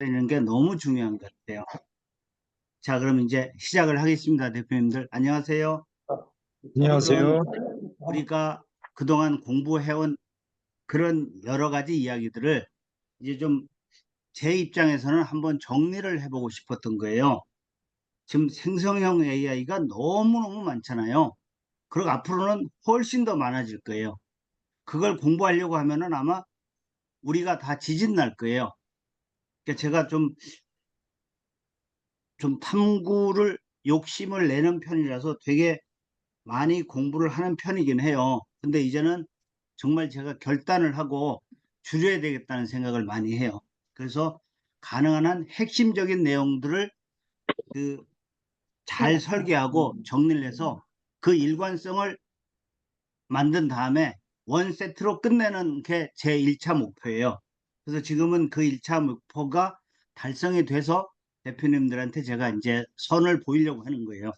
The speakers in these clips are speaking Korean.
편이라는 게 너무 중요한 것 같아요. 자, 그럼 이제 시작을 하겠습니다. 대표님들, 안녕하세요. 오늘은 안녕하세요. 우리가 그동안 공부해온 그런 여러 가지 이야기들을 이제 좀 제 입장에서는 한번 정리를 해보고 싶었던 거예요. 지금 생성형 AI가 너무너무 많잖아요. 그리고 앞으로는 훨씬 더 많아질 거예요. 그걸 공부하려고 하면은 아마 우리가 다 지진 날 거예요. 그러니까 제가 좀 탐구를 욕심을 내는 편이라서 되게 많이 공부를 하는 편이긴 해요. 근데 이제는 정말 제가 결단을 하고 줄여야 되겠다는 생각을 많이 해요. 그래서 가능한 한 핵심적인 내용들을 그 잘 설계하고 정리를 해서 그 일관성을 만든 다음에 원 세트로 끝내는 게 제 1차 목표예요. 그래서 지금은 그 1차 목표가 달성이 돼서 대표님들한테 제가 이제 선을 보이려고 하는 거예요.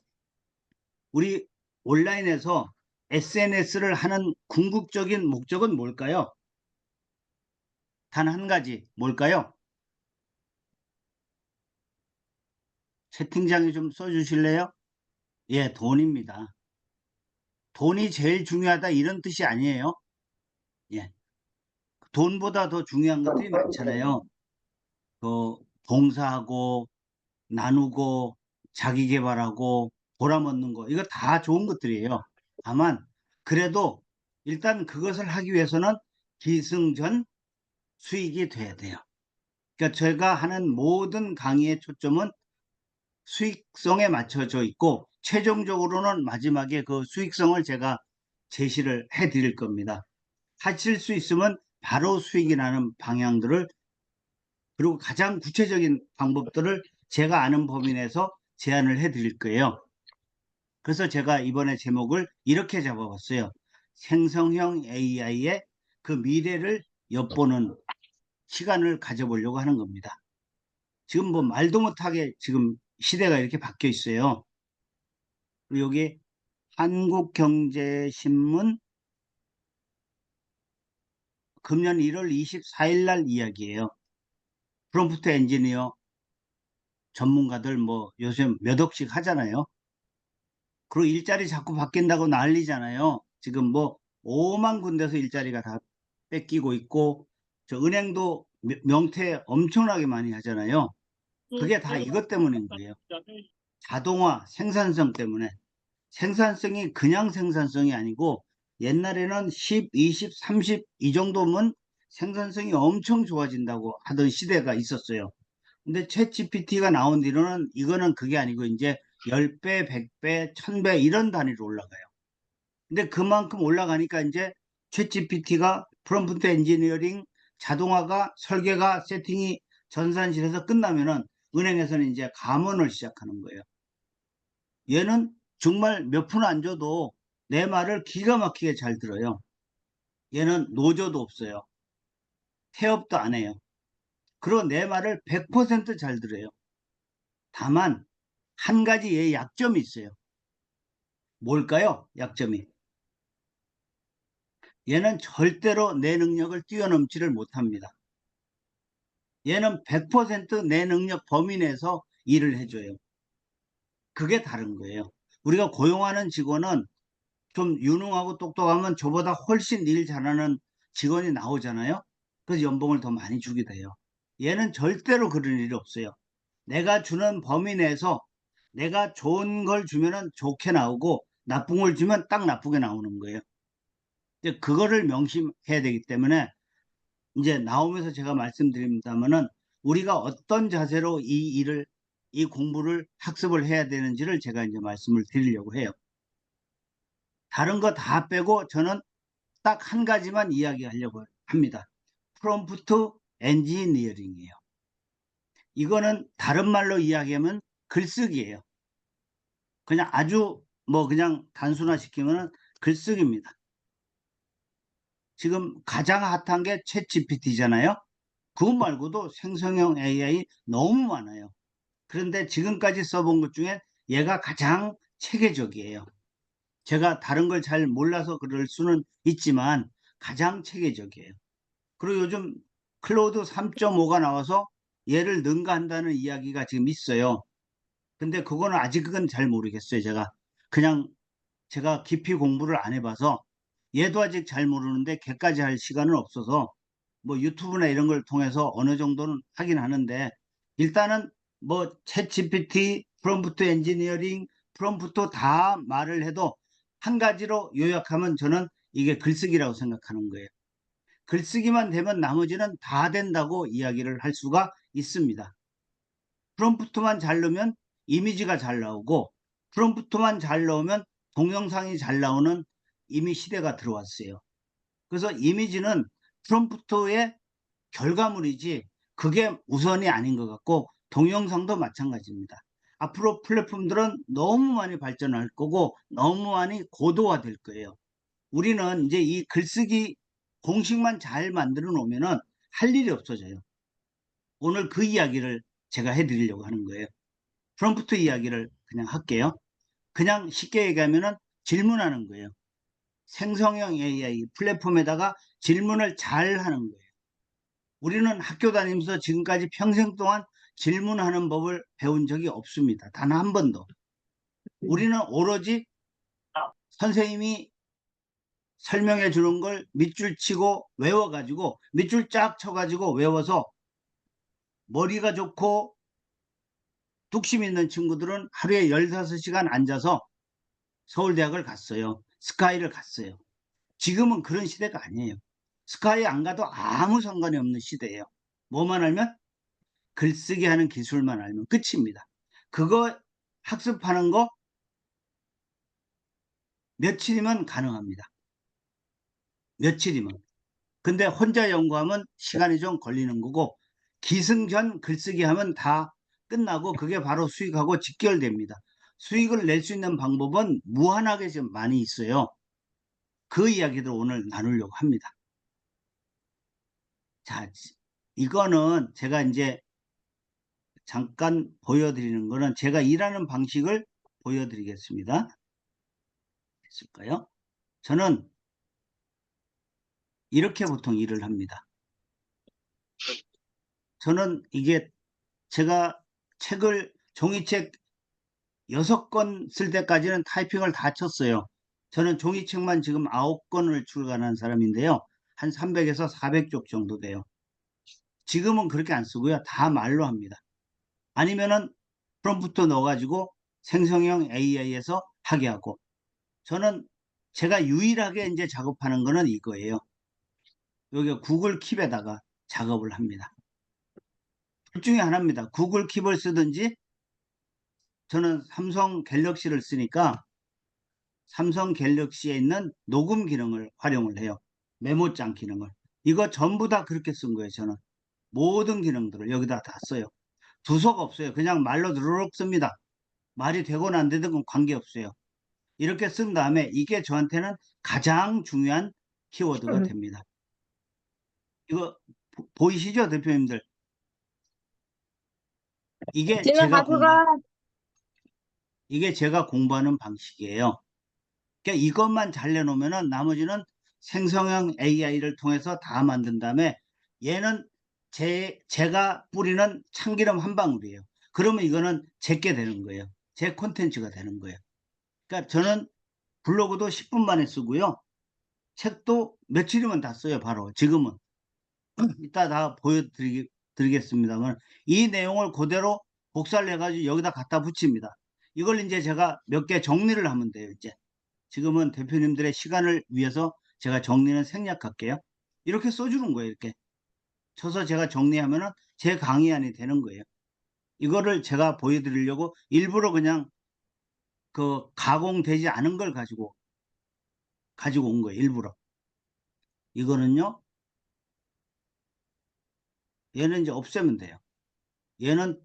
우리 온라인에서 SNS를 하는 궁극적인 목적은 뭘까요? 단 한 가지, 뭘까요? 채팅창에 좀 써주실래요? 예, 돈입니다. 돈이 제일 중요하다 이런 뜻이 아니에요. 예, 돈보다 더 중요한 것들이 많잖아요. 그 봉사하고 나누고 자기 개발하고 보람 얻는 거 이거 다 좋은 것들이에요. 다만 그래도 일단 그것을 하기 위해서는 기승전 수익이 돼야 돼요. 그러니까 제가 하는 모든 강의의 초점은 수익성에 맞춰져 있고 최종적으로는 마지막에 그 수익성을 제가 제시를 해 드릴 겁니다. 하실 수 있으면 바로 수익이 나는 방향들을 그리고 가장 구체적인 방법들을 제가 아는 범위 내에서 제안을 해 드릴 거예요. 그래서 제가 이번에 제목을 이렇게 잡아봤어요. 생성형 AI의 그 미래를 엿보는 시간을 가져보려고 하는 겁니다. 지금 뭐 말도 못하게 지금 시대가 이렇게 바뀌어 있어요. 그리고 여기 한국경제신문 금년 1월 24일 날 이야기예요. 프롬프트 엔지니어 전문가들 뭐 요새 몇 억씩 하잖아요. 그리고 일자리 자꾸 바뀐다고 난리잖아요. 지금 뭐 5만 군데서 일자리가 다 뺏기고 있고 저 은행도 명퇴 엄청나게 많이 하잖아요. 그게 다 이것 때문인 거예요. 자동화 생산성 때문에. 생산성이 그냥 생산성이 아니고 옛날에는 10, 20, 30 이 정도면 생산성이 엄청 좋아진다고 하던 시대가 있었어요. 근데 챗 GPT가 나온 뒤로는 이거는 그게 아니고 이제 10배, 100배, 1000배 이런 단위로 올라가요. 근데 그만큼 올라가니까 이제 챗 GPT가 프롬프트 엔지니어링 자동화가 설계가 세팅이 전산실에서 끝나면은 은행에서는 이제 감원을 시작하는 거예요. 얘는 정말 몇 푼 안 줘도 내 말을 기가 막히게 잘 들어요. 얘는 노조도 없어요. 태업도 안 해요. 그리고 내 말을 100%잘 들어요. 다만 한 가지 얘 약점이 있어요. 뭘까요? 약점이. 얘는 절대로 내 능력을 뛰어넘지를 못합니다. 얘는 100%내 능력 범위 내에서 일을 해줘요. 그게 다른 거예요. 우리가 고용하는 직원은 좀 유능하고 똑똑하면 저보다 훨씬 일 잘하는 직원이 나오잖아요. 그래서 연봉을 더 많이 주게 돼요. 얘는 절대로 그런 일이 없어요. 내가 주는 범위 내에서 내가 좋은 걸 주면은 좋게 나오고 나쁜 걸 주면 딱 나쁘게 나오는 거예요. 이제 그거를 명심해야 되기 때문에 이제 나오면서 제가 말씀드립니다만은 우리가 어떤 자세로 이 공부를 학습을 해야 되는지를 제가 이제 말씀을 드리려고 해요. 다른 거 다 빼고 저는 딱 한 가지만 이야기하려고 합니다. 프롬프트 엔지니어링이에요. 이거는 다른 말로 이야기하면 글쓰기예요. 그냥 아주 뭐 그냥 단순화시키면 글쓰기입니다. 지금 가장 핫한 게 챗 GPT잖아요. 그것 말고도 생성형 AI 너무 많아요. 그런데 지금까지 써본 것 중에 얘가 가장 체계적이에요. 제가 다른 걸 잘 몰라서 그럴 수는 있지만 가장 체계적이에요. 그리고 요즘 클로드 3.5가 나와서 얘를 능가한다는 이야기가 지금 있어요. 근데 그거는 아직은 잘 모르겠어요. 제가 깊이 공부를 안 해봐서 얘도 아직 잘 모르는데 걔까지 할 시간은 없어서 뭐 유튜브나 이런 걸 통해서 어느 정도는 하긴 하는데, 일단은 뭐 챗 GPT, 프롬프트 엔지니어링, 프롬프트 다 말을 해도 한 가지로 요약하면 저는 이게 글쓰기라고 생각하는 거예요. 글쓰기만 되면 나머지는 다 된다고 이야기를 할 수가 있습니다. 프롬프트만 잘 넣으면 이미지가 잘 나오고, 프롬프트만 잘 넣으면 동영상이 잘 나오는 이미 시대가 들어왔어요. 그래서 이미지는 프롬프트의 결과물이지 그게 우선이 아닌 것 같고, 동영상도 마찬가지입니다. 앞으로 플랫폼들은 너무 많이 발전할 거고 너무 많이 고도화될 거예요. 우리는 이제 이 글쓰기 공식만 잘 만들어 놓으면 할 일이 없어져요. 오늘 그 이야기를 제가 해드리려고 하는 거예요. 프롬프트 이야기를 그냥 할게요. 그냥 쉽게 얘기하면 질문하는 거예요. 생성형 AI 플랫폼에다가 질문을 잘 하는 거예요. 우리는 학교 다니면서 지금까지 평생 동안 질문하는 법을 배운 적이 없습니다. 단 한 번도. 우리는 오로지 선생님이 설명해 주는 걸 밑줄 치고 외워가지고, 밑줄 쫙 쳐가지고 외워서 머리가 좋고 뚝심 있는 친구들은 하루에 15시간 앉아서 서울대학을 갔어요. 스카이를 갔어요. 지금은 그런 시대가 아니에요. 스카이 안 가도 아무 상관이 없는 시대예요. 뭐만 알면? 글쓰기 하는 기술만 알면 끝입니다. 그거 학습하는 거 며칠이면 가능합니다. 며칠이면. 근데 혼자 연구하면 시간이 좀 걸리는 거고, 기승전 글쓰기 하면 다 끝나고 그게 바로 수익하고 직결됩니다. 수익을 낼 수 있는 방법은 무한하게 좀 많이 있어요. 그 이야기들 오늘 나누려고 합니다. 자, 이거는 제가 이제 잠깐 보여드리는 거는 제가 일하는 방식을 보여드리겠습니다. 됐을까요? 저는 이렇게 보통 일을 합니다. 저는 이게 제가 종이책 6권 쓸 때까지는 타이핑을 다 쳤어요. 저는 종이책만 지금 9권을 출간한 사람인데요. 한 300에서 400쪽 정도 돼요. 지금은 그렇게 안 쓰고요. 다 말로 합니다. 아니면은 프롬프트 넣어가지고 생성형 AI에서 하게 하고, 저는 제가 유일하게 이제 작업하는 거는 이거예요. 여기 구글 킵에다가 작업을 합니다. 둘 중에 하나입니다. 구글 킵을 쓰든지, 저는 삼성 갤럭시를 쓰니까 삼성 갤럭시에 있는 녹음 기능을 활용을 해요. 메모장 기능을. 이거 전부 다 그렇게 쓴 거예요. 저는 모든 기능들을 여기다 다 써요. 두서가 없어요. 그냥 말로 누르륵 씁니다. 말이 되건 안 되든 건 관계없어요. 이렇게 쓴 다음에 이게 저한테는 가장 중요한 키워드가 됩니다. 이거 보이시죠, 대표님들? 이게 지금 제가 공부 가수가 이게 제가 공부하는 방식이에요. 그러니까 이것만 잘 내놓으면은 나머지는 생성형 AI를 통해서 다 만든 다음에, 얘는 제가 뿌리는 참기름 한 방울이에요. 그러면 이거는 제게 되는 거예요. 제 콘텐츠가 되는 거예요. 그러니까 저는 블로그도 10분 만에 쓰고요. 책도 며칠이면 다 써요. 바로 지금은. 이따 다 보여드리겠습니다만, 이 내용을 그대로 복사를 해가지고 여기다 갖다 붙입니다. 이걸 이제 제가 몇 개 정리를 하면 돼요. 이제 지금은 대표님들의 시간을 위해서 제가 정리는 생략할게요. 이렇게 써주는 거예요. 이렇게 쳐서 제가 정리하면은 제 강의안이 되는 거예요. 이거를 제가 보여드리려고 일부러 그냥 그 가공되지 않은 걸 가지고 온 거예요. 일부러. 이거는요, 얘는 이제 없애면 돼요. 얘는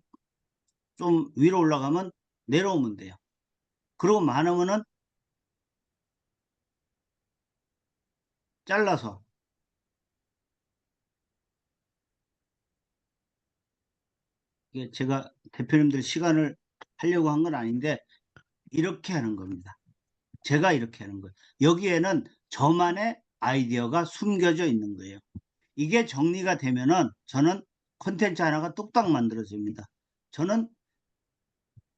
좀 위로 올라가면 내려오면 돼요. 그리고 많으면은 잘라서, 이게 제가 대표님들 시간을 하려고 한 건 아닌데 이렇게 하는 겁니다. 제가 이렇게 하는 거예요. 여기에는 저만의 아이디어가 숨겨져 있는 거예요. 이게 정리가 되면은 저는 콘텐츠 하나가 뚝딱 만들어집니다. 저는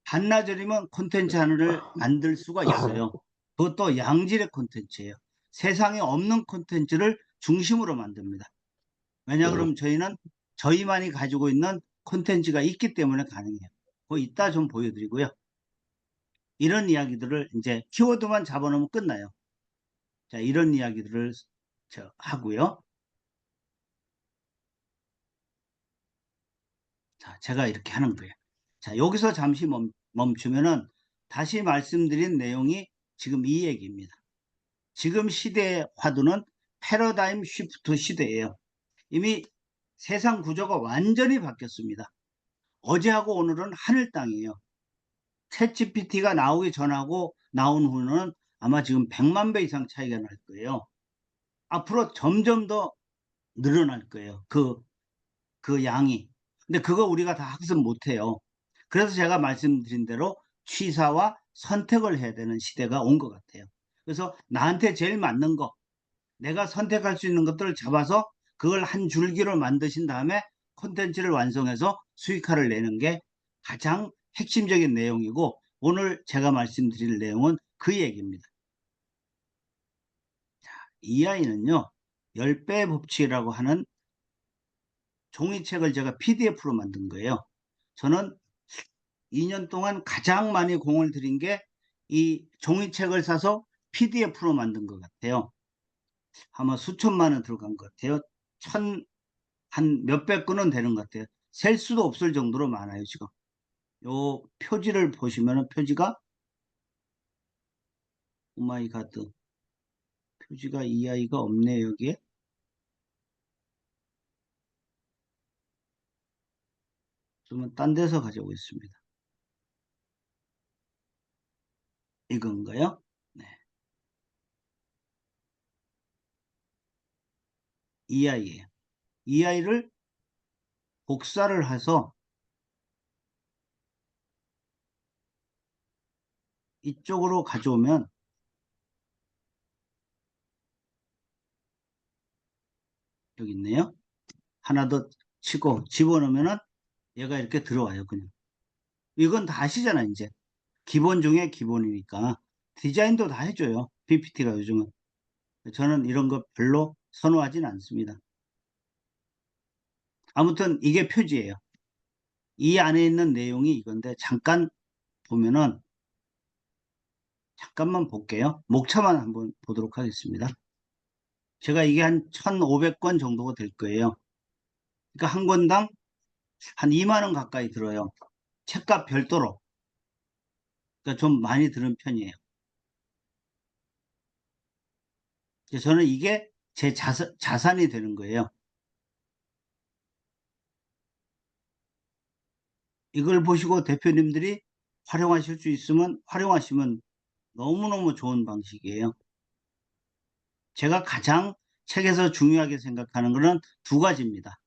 반나절이면 콘텐츠 하나를 만들 수가 있어요. 그것도 양질의 콘텐츠예요. 세상에 없는 콘텐츠를 중심으로 만듭니다. 왜냐 그러면 저희는 저희만이 가지고 있는 콘텐츠가 있기 때문에 가능해요. 그거 이따 좀 보여드리고요. 이런 이야기들을 이제 키워드만 잡아놓으면 끝나요. 자, 이런 이야기들을 하고요. 자, 제가 이렇게 하는 거예요. 자, 여기서 잠시 멈추면은 다시 말씀드린 내용이 지금 이 얘기입니다. 지금 시대의 화두는 패러다임 쉬프트 시대예요. 이미 세상 구조가 완전히 바뀌었습니다. 어제하고 오늘은 하늘 땅이에요. 챗 GPT가 나오기 전하고 나온 후는 아마 지금 100만 배 이상 차이가 날 거예요. 앞으로 점점 더 늘어날 거예요. 그 양이. 근데 그거 우리가 다 학습 못 해요. 그래서 제가 말씀드린 대로 취사와 선택을 해야 되는 시대가 온 것 같아요. 그래서 나한테 제일 맞는 거, 내가 선택할 수 있는 것들을 잡아서 그걸 한 줄기로 만드신 다음에 콘텐츠를 완성해서 수익화를 내는 게 가장 핵심적인 내용이고, 오늘 제가 말씀드릴 내용은 그 얘기입니다. 이 아이는요, 10배 법칙이라고 하는 종이책을 제가 PDF로 만든 거예요. 저는 2년 동안 가장 많이 공을 들인 게 이 종이책을 사서 PDF로 만든 것 같아요. 아마 수천만 원 들어간 것 같아요. 한 몇백 건은 되는 것 같아요. 셀 수도 없을 정도로 많아요, 지금. 요 표지를 보시면은 표지가, 오마이갓, 표지가 이 아이가 없네, 여기에. 그러면 딴 데서 가져오겠습니다. 이건가요? 네. 이 아이예요. 이 아이를 복사를 해서 이쪽으로 가져오면 여기 있네요. 하나 더 치고 집어넣으면은 얘가 이렇게 들어와요, 그냥. 이건 다 아시잖아, 이제. 기본 중에 기본이니까. 디자인도 다 해줘요, PPT가 요즘은. 저는 이런 거 별로 선호하진 않습니다. 아무튼 이게 표지예요. 이 안에 있는 내용이 이건데, 잠깐 보면은, 잠깐만 볼게요. 목차만 한번 보도록 하겠습니다. 제가 이게 한 1,500권 정도가 될 거예요. 그러니까 한 권당 한 2만 원 가까이 들어요. 책값 별도로. 그러니까 좀 많이 드는 편이에요. 그래서 저는 이게 제 자산이 되는 거예요. 이걸 보시고 대표님들이 활용하실 수 있으면 활용하시면 너무너무 좋은 방식이에요. 제가 가장 책에서 중요하게 생각하는 것은 두 가지입니다.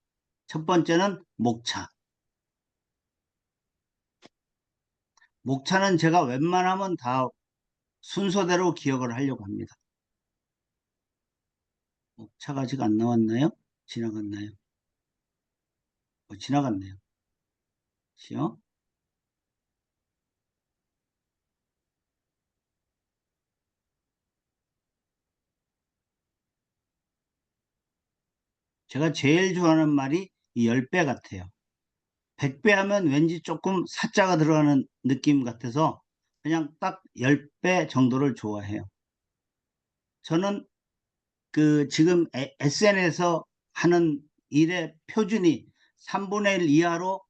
첫 번째는 목차. 목차는 제가 웬만하면 다 순서대로 기억을 하려고 합니다. 목차가 아직 안 나왔나요? 지나갔나요? 지나갔네요. 시요? 제가 제일 좋아하는 말이 이 10배 같아요. 100배 하면 왠지 조금 사자가 들어가는 느낌 같아서 그냥 딱 10배 정도를 좋아해요. 저는 그 지금 SNS에서 하는 일의 표준이 3분의 1 이하로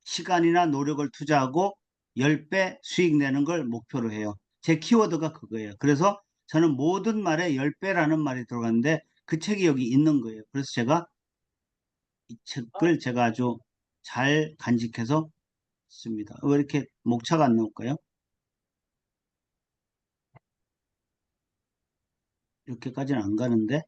시간이나 노력을 투자하고 10배 수익 내는 걸 목표로 해요. 제 키워드가 그거예요. 그래서 저는 모든 말에 10배라는 말이 들어갔는데 그 책이 여기 있는 거예요. 그래서 제가 이 책을 제가 아주 잘 간직해서 씁니다. 왜 이렇게 목차가 안 나올까요? 이렇게까지는 안 가는데.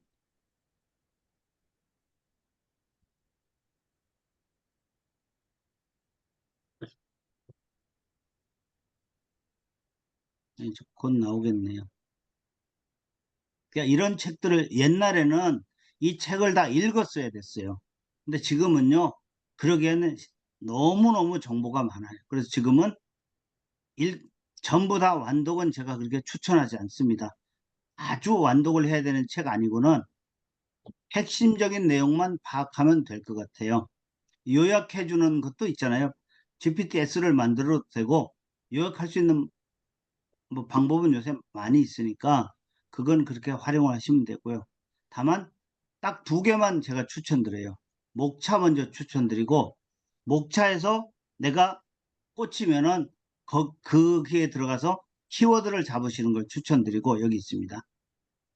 이제 곧 나오겠네요. 그러니까 이런 책들을 옛날에는 이 책을 다 읽었어야 됐어요. 근데 지금은요, 그러기에는 너무너무 정보가 많아요. 그래서 지금은 전부 다 완독은 제가 그렇게 추천하지 않습니다. 아주 완독을 해야 되는 책 아니고는 핵심적인 내용만 파악하면 될 것 같아요. 요약해 주는 것도 있잖아요. GPTS를 만들어도 되고 요약할 수 있는 뭐 방법은 요새 많이 있으니까 그건 그렇게 활용을 하시면 되고요. 다만 딱 두 개만 제가 추천드려요. 목차 먼저 추천드리고, 목차에서 내가 꽂히면은 거기에 들어가서 키워드를 잡으시는 걸 추천드리고, 여기 있습니다.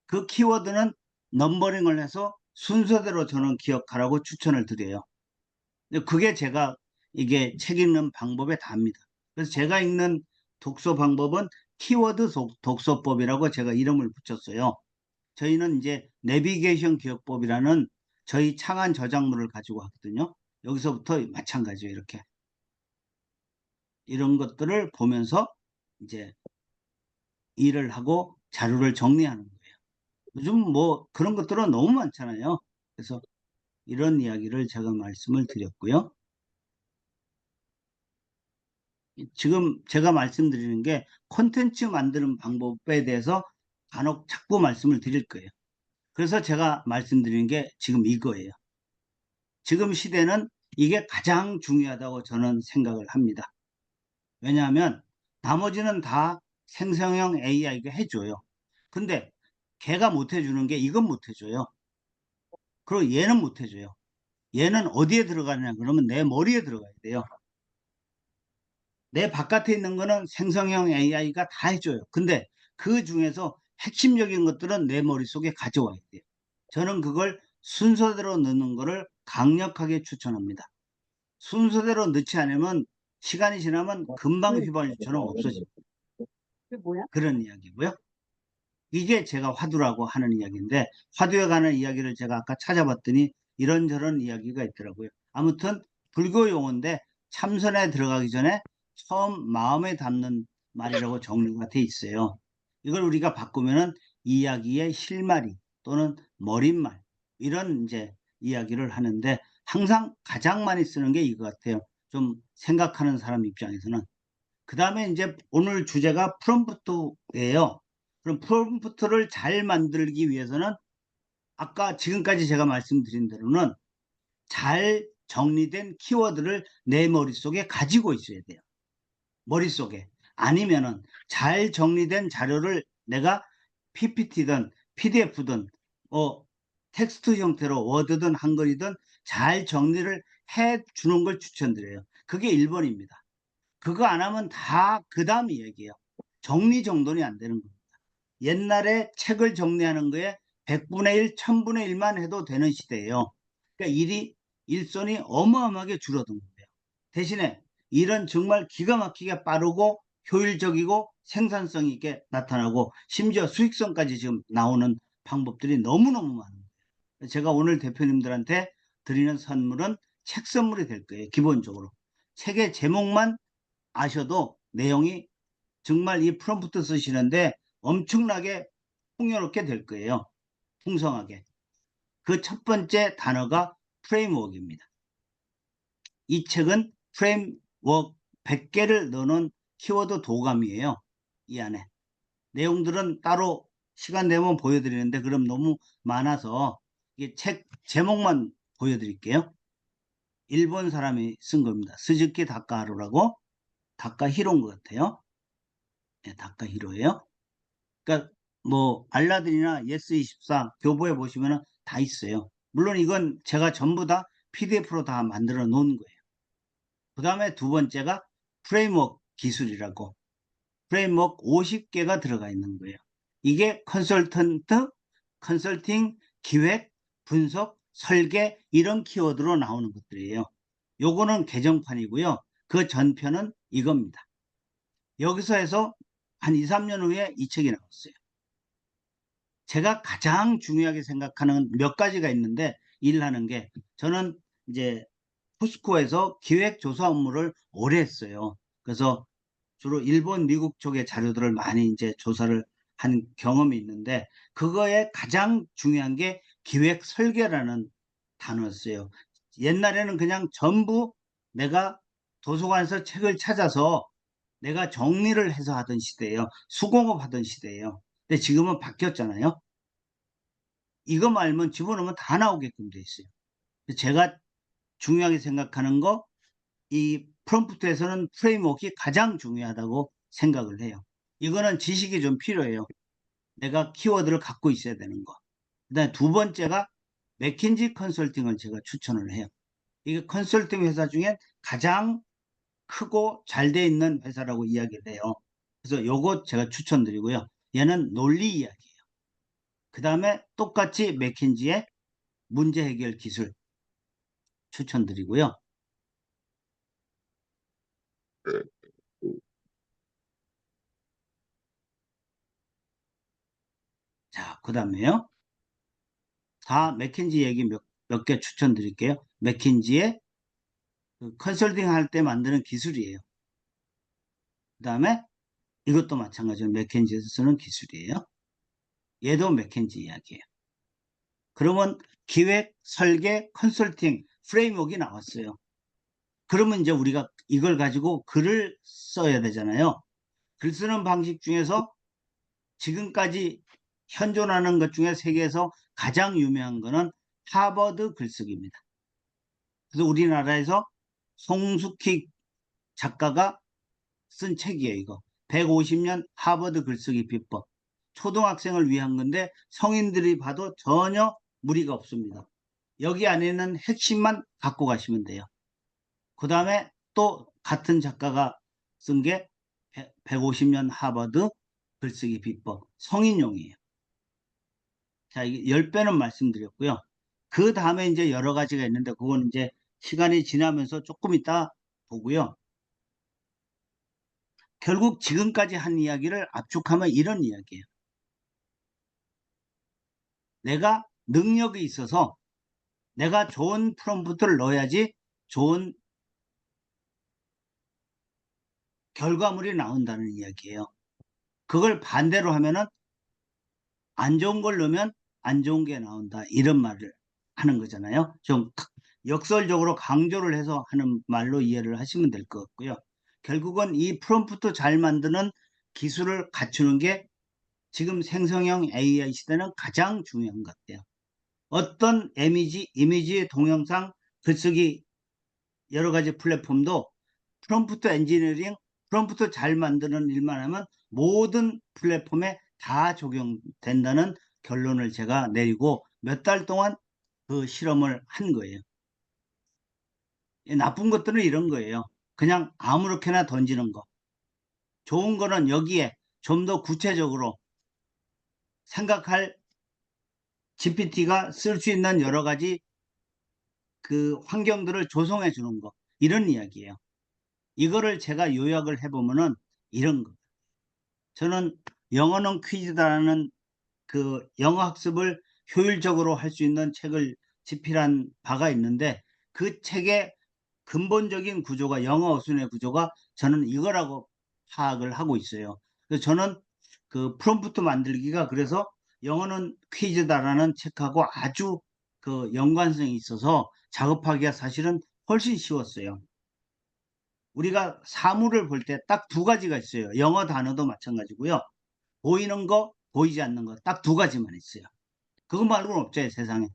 그 키워드는 넘버링을 해서 순서대로 저는 기억하라고 추천을 드려요. 그게 제가 이게 책 읽는 방법에 답니다. 그래서 제가 읽는 독서 방법은 키워드 독서법이라고 제가 이름을 붙였어요. 저희는 이제 내비게이션 기억법이라는 저희 창안 저작물을 가지고 하거든요. 여기서부터 마찬가지예요. 이렇게 이런 것들을 보면서 이제 일을 하고 자료를 정리하는 거예요. 요즘 뭐 그런 것들은 너무 많잖아요. 그래서 이런 이야기를 제가 말씀을 드렸고요. 지금 제가 말씀드리는 게 콘텐츠 만드는 방법에 대해서 간혹 자꾸 말씀을 드릴 거예요. 그래서 제가 말씀드리는 게 지금 이거예요. 지금 시대는 이게 가장 중요하다고 저는 생각을 합니다. 왜냐하면 나머지는 다 생성형 AI가 해줘요. 근데 걔가 못 해주는 게 이건 못 해줘요. 그리고 얘는 못 해줘요. 얘는 어디에 들어가느냐 그러면 내 머리에 들어가야 돼요. 내 바깥에 있는 거는 생성형 AI가 다 해줘요. 근데 그 중에서 핵심적인 것들은 내 머릿속에 가져와야 돼요. 저는 그걸 순서대로 넣는 거를 강력하게 추천합니다. 순서대로 넣지 않으면 시간이 지나면 금방 휘발유처럼 없어집니다. 그런 이야기고요. 이게 제가 화두라고 하는 이야기인데, 화두에 관한 이야기를 제가 아까 찾아봤더니 이런저런 이야기가 있더라고요. 아무튼 불교 용어인데 참선에 들어가기 전에 처음 마음에 담는 말이라고 정리가 돼 있어요. 이걸 우리가 바꾸면은 이야기의 실마리 또는 머릿말, 이런 이제 이야기를 하는데, 항상 가장 많이 쓰는 게 이거 같아요. 좀 생각하는 사람 입장에서는. 그 다음에 이제 오늘 주제가 프롬프트예요. 그럼 프롬프트를 잘 만들기 위해서는 아까 지금까지 제가 말씀드린 대로는 잘 정리된 키워드를 내 머릿속에 가지고 있어야 돼요. 머릿속에. 아니면은 잘 정리된 자료를 내가 PPT든 PDF든 텍스트 형태로 워드든 한글이든 잘 정리를 해 주는 걸 추천드려요. 그게 1번입니다. 그거 안 하면 다 그 다음 이야기예요. 정리정돈이 안 되는 겁니다. 옛날에 책을 정리하는 거에 100분의 1, 1000분의 1만 해도 되는 시대예요. 그러니까 일손이 어마어마하게 줄어든 거예요. 대신에 일은 정말 기가 막히게 빠르고 효율적이고 생산성 있게 나타나고 심지어 수익성까지 지금 나오는 방법들이 너무너무 많은 거예요. 제가 오늘 대표님들한테 드리는 선물은 책 선물이 될 거예요. 기본적으로. 책의 제목만 아셔도 내용이 정말 이 프롬프트 쓰시는데 엄청나게 풍요롭게 될 거예요. 풍성하게. 그 첫 번째 단어가 프레임워크입니다. 이 책은 프레임워크 100개를 넣는 키워드 도감이에요. 이 안에. 내용들은 따로 시간 되면 보여드리는데 그럼 너무 많아서 이게 책 제목만 보여드릴게요. 일본 사람이 쓴 겁니다. 스즈키 다카하루라고. 다카히로인 것 같아요. 네, 다카히로예요. 그러니까 뭐 알라딘이나 예스24 교보에 보시면 다 있어요. 물론 이건 제가 전부 다 PDF로 다 만들어 놓은 거예요. 그 다음에 두 번째가 프레임워크 기술이라고, 프레임워크 50개가 들어가 있는 거예요. 이게 컨설팅, 기획, 분석, 설계 이런 키워드로 나오는 것들이에요. 요거는 개정판이고요. 그 전편은 이겁니다. 여기서 해서 한 2, 3년 후에 이 책이 나왔어요. 제가 가장 중요하게 생각하는 몇 가지가 있는데, 일하는 게, 저는 이제 포스코에서 기획조사 업무를 오래 했어요. 그래서 주로 일본, 미국 쪽의 자료들을 많이 이제 조사를 한 경험이 있는데, 그거에 가장 중요한 게 기획 설계라는 단어였어요. 옛날에는 그냥 전부 내가 도서관에서 책을 찾아서 내가 정리를 해서 하던 시대예요. 수공업 하던 시대예요. 근데 지금은 바뀌었잖아요. 이거 알면 집어넣으면 다 나오게끔 돼 있어요. 제가 중요하게 생각하는 거, 이 프롬프트에서는 프레임워크가 가장 중요하다고 생각을 해요. 이거는 지식이 좀 필요해요. 내가 키워드를 갖고 있어야 되는 거. 그다음에 두 번째가 맥킨지 컨설팅을 제가 추천을 해요. 이게 컨설팅 회사 중에 가장 크고 잘 돼 있는 회사라고 이야기를 해요. 그래서 요거 제가 추천드리고요. 얘는 논리 이야기예요. 그 다음에 똑같이 맥킨지의 문제 해결 기술 추천드리고요. 자, 그 다음에요. 다 맥킨지 얘기 몇 개 추천드릴게요. 맥킨지의 그 컨설팅 할 때 만드는 기술이에요. 그 다음에 이것도 마찬가지로 맥킨지에서 쓰는 기술이에요. 얘도 맥킨지 이야기예요. 그러면 기획, 설계, 컨설팅, 프레임워크가 나왔어요. 그러면 이제 우리가 이걸 가지고 글을 써야 되잖아요. 글 쓰는 방식 중에서 지금까지 현존하는 것 중에 세계에서 가장 유명한 거는 하버드 글쓰기입니다. 그래서 우리나라에서 송숙희 작가가 쓴 책이에요, 이거. 150년 하버드 글쓰기 비법. 초등학생을 위한 건데 성인들이 봐도 전혀 무리가 없습니다. 여기 안에는 핵심만 갖고 가시면 돼요. 그 다음에 또 같은 작가가 쓴 게 150년 하버드 글쓰기 비법. 성인용이에요. 자, 이게 10배는 말씀드렸고요. 그 다음에 이제 여러 가지가 있는데 그건 이제 시간이 지나면서 조금 이따 보고요. 결국 지금까지 한 이야기를 압축하면 이런 이야기예요. 내가 능력이 있어서 내가 좋은 프롬프트를 넣어야지 좋은 결과물이 나온다는 이야기예요. 그걸 반대로 하면은 안 좋은 걸 넣으면 안 좋은 게 나온다. 이런 말을 하는 거잖아요. 좀 역설적으로 강조를 해서 하는 말로 이해를 하시면 될 것 같고요. 결국은 이 프롬프트 잘 만드는 기술을 갖추는 게 지금 생성형 AI 시대는 가장 중요한 것 같아요. 어떤 이미지, 동영상, 글쓰기 여러 가지 플랫폼도 프롬프트 엔지니어링, 프롬프트 잘 만드는 일만 하면 모든 플랫폼에 다 적용된다는 결론을 제가 내리고 몇 달 동안 그 실험을 한 거예요. 나쁜 것들은 이런 거예요. 그냥 아무렇게나 던지는 거. 좋은 거는 여기에 좀 더 구체적으로 생각할 GPT가 쓸 수 있는 여러 가지 그 환경들을 조성해 주는 거. 이런 이야기예요. 이거를 제가 요약을 해보면은 이런 거. 저는 영어는 퀴즈다라는 그 영어 학습을 효율적으로 할 수 있는 책을 집필한 바가 있는데 그 책의 근본적인 구조가 영어 어순의 구조가 저는 이거라고 파악을 하고 있어요. 그래서 저는 그 프롬프트 만들기가 그래서 영어는 퀴즈다라는 책하고 아주 그 연관성이 있어서 작업하기가 사실은 훨씬 쉬웠어요. 우리가 사물을 볼 때 딱 두 가지가 있어요. 영어 단어도 마찬가지고요. 보이는 거, 보이지 않는 거 딱 두 가지만 있어요. 그거 말고는 없죠, 세상에.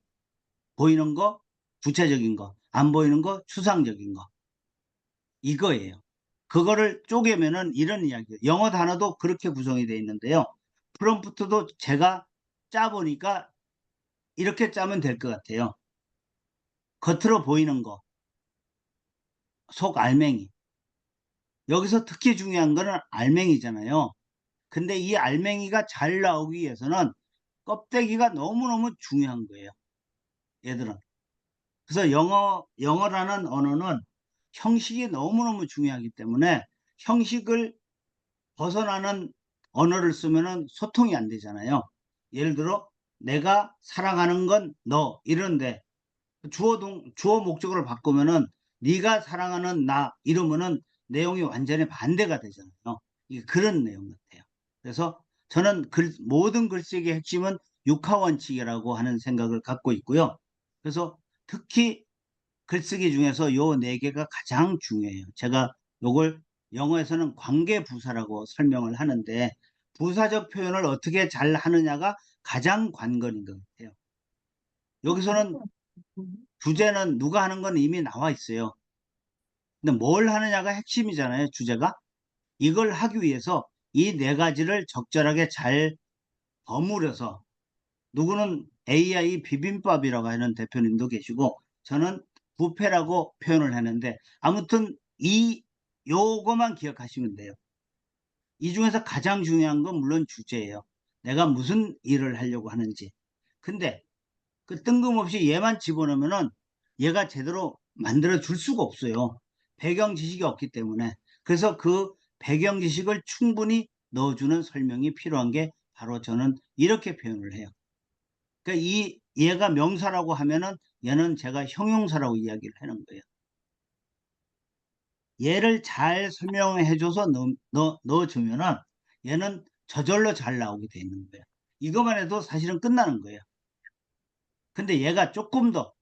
보이는 거, 구체적인 거, 안 보이는 거, 추상적인 거. 이거예요. 그거를 쪼개면은 이런 이야기예요. 영어 단어도 그렇게 구성이 되어 있는데요. 프롬프트도 제가 짜보니까 이렇게 짜면 될 것 같아요. 겉으로 보이는 거, 속 알맹이. 여기서 특히 중요한 거는 알맹이잖아요. 근데 이 알맹이가 잘 나오기 위해서는 껍데기가 너무너무 중요한 거예요. 얘들은. 그래서 영어라는 언어는 형식이 너무너무 중요하기 때문에 형식을 벗어나는 언어를 쓰면은 소통이 안 되잖아요. 예를 들어, 내가 사랑하는 건 너, 이런데 주어 목적어를 바꾸면은 네가 사랑하는 나 이러면은 내용이 완전히 반대가 되잖아요. 이게 그런 내용 같아요. 그래서 저는 모든 글쓰기의 핵심은 육하 원칙이라고 하는 생각을 갖고 있고요. 그래서 특히 글쓰기 중에서 요 네 개가 가장 중요해요. 제가 요걸 영어에서는 관계부사라고 설명을 하는데 부사적 표현을 어떻게 잘 하느냐가 가장 관건인 것 같아요. 여기서는 주제는 누가 하는 건 이미 나와 있어요. 근데 뭘 하느냐가 핵심이잖아요, 주제가. 이걸 하기 위해서 이 네 가지를 적절하게 잘 버무려서 누구는 AI 비빔밥이라고 하는 대표님도 계시고 저는 부패라고 표현을 했는데 아무튼 이 요거만 기억하시면 돼요. 이 중에서 가장 중요한 건 물론 주제예요. 내가 무슨 일을 하려고 하는지. 근데 그 뜬금없이 얘만 집어넣으면은 얘가 제대로 만들어 줄 수가 없어요. 배경 지식이 없기 때문에. 그래서 그 배경 지식을 충분히 넣어주는 설명이 필요한 게 바로 저는 이렇게 표현을 해요. 그러니까 얘가 명사라고 하면은 얘는 제가 형용사라고 이야기를 하는 거예요. 얘를 잘 설명해줘서 넣어주면은 얘는 저절로 잘 나오게 돼 있는 거예요. 이것만 해도 사실은 끝나는 거예요. 근데 얘가 조금 더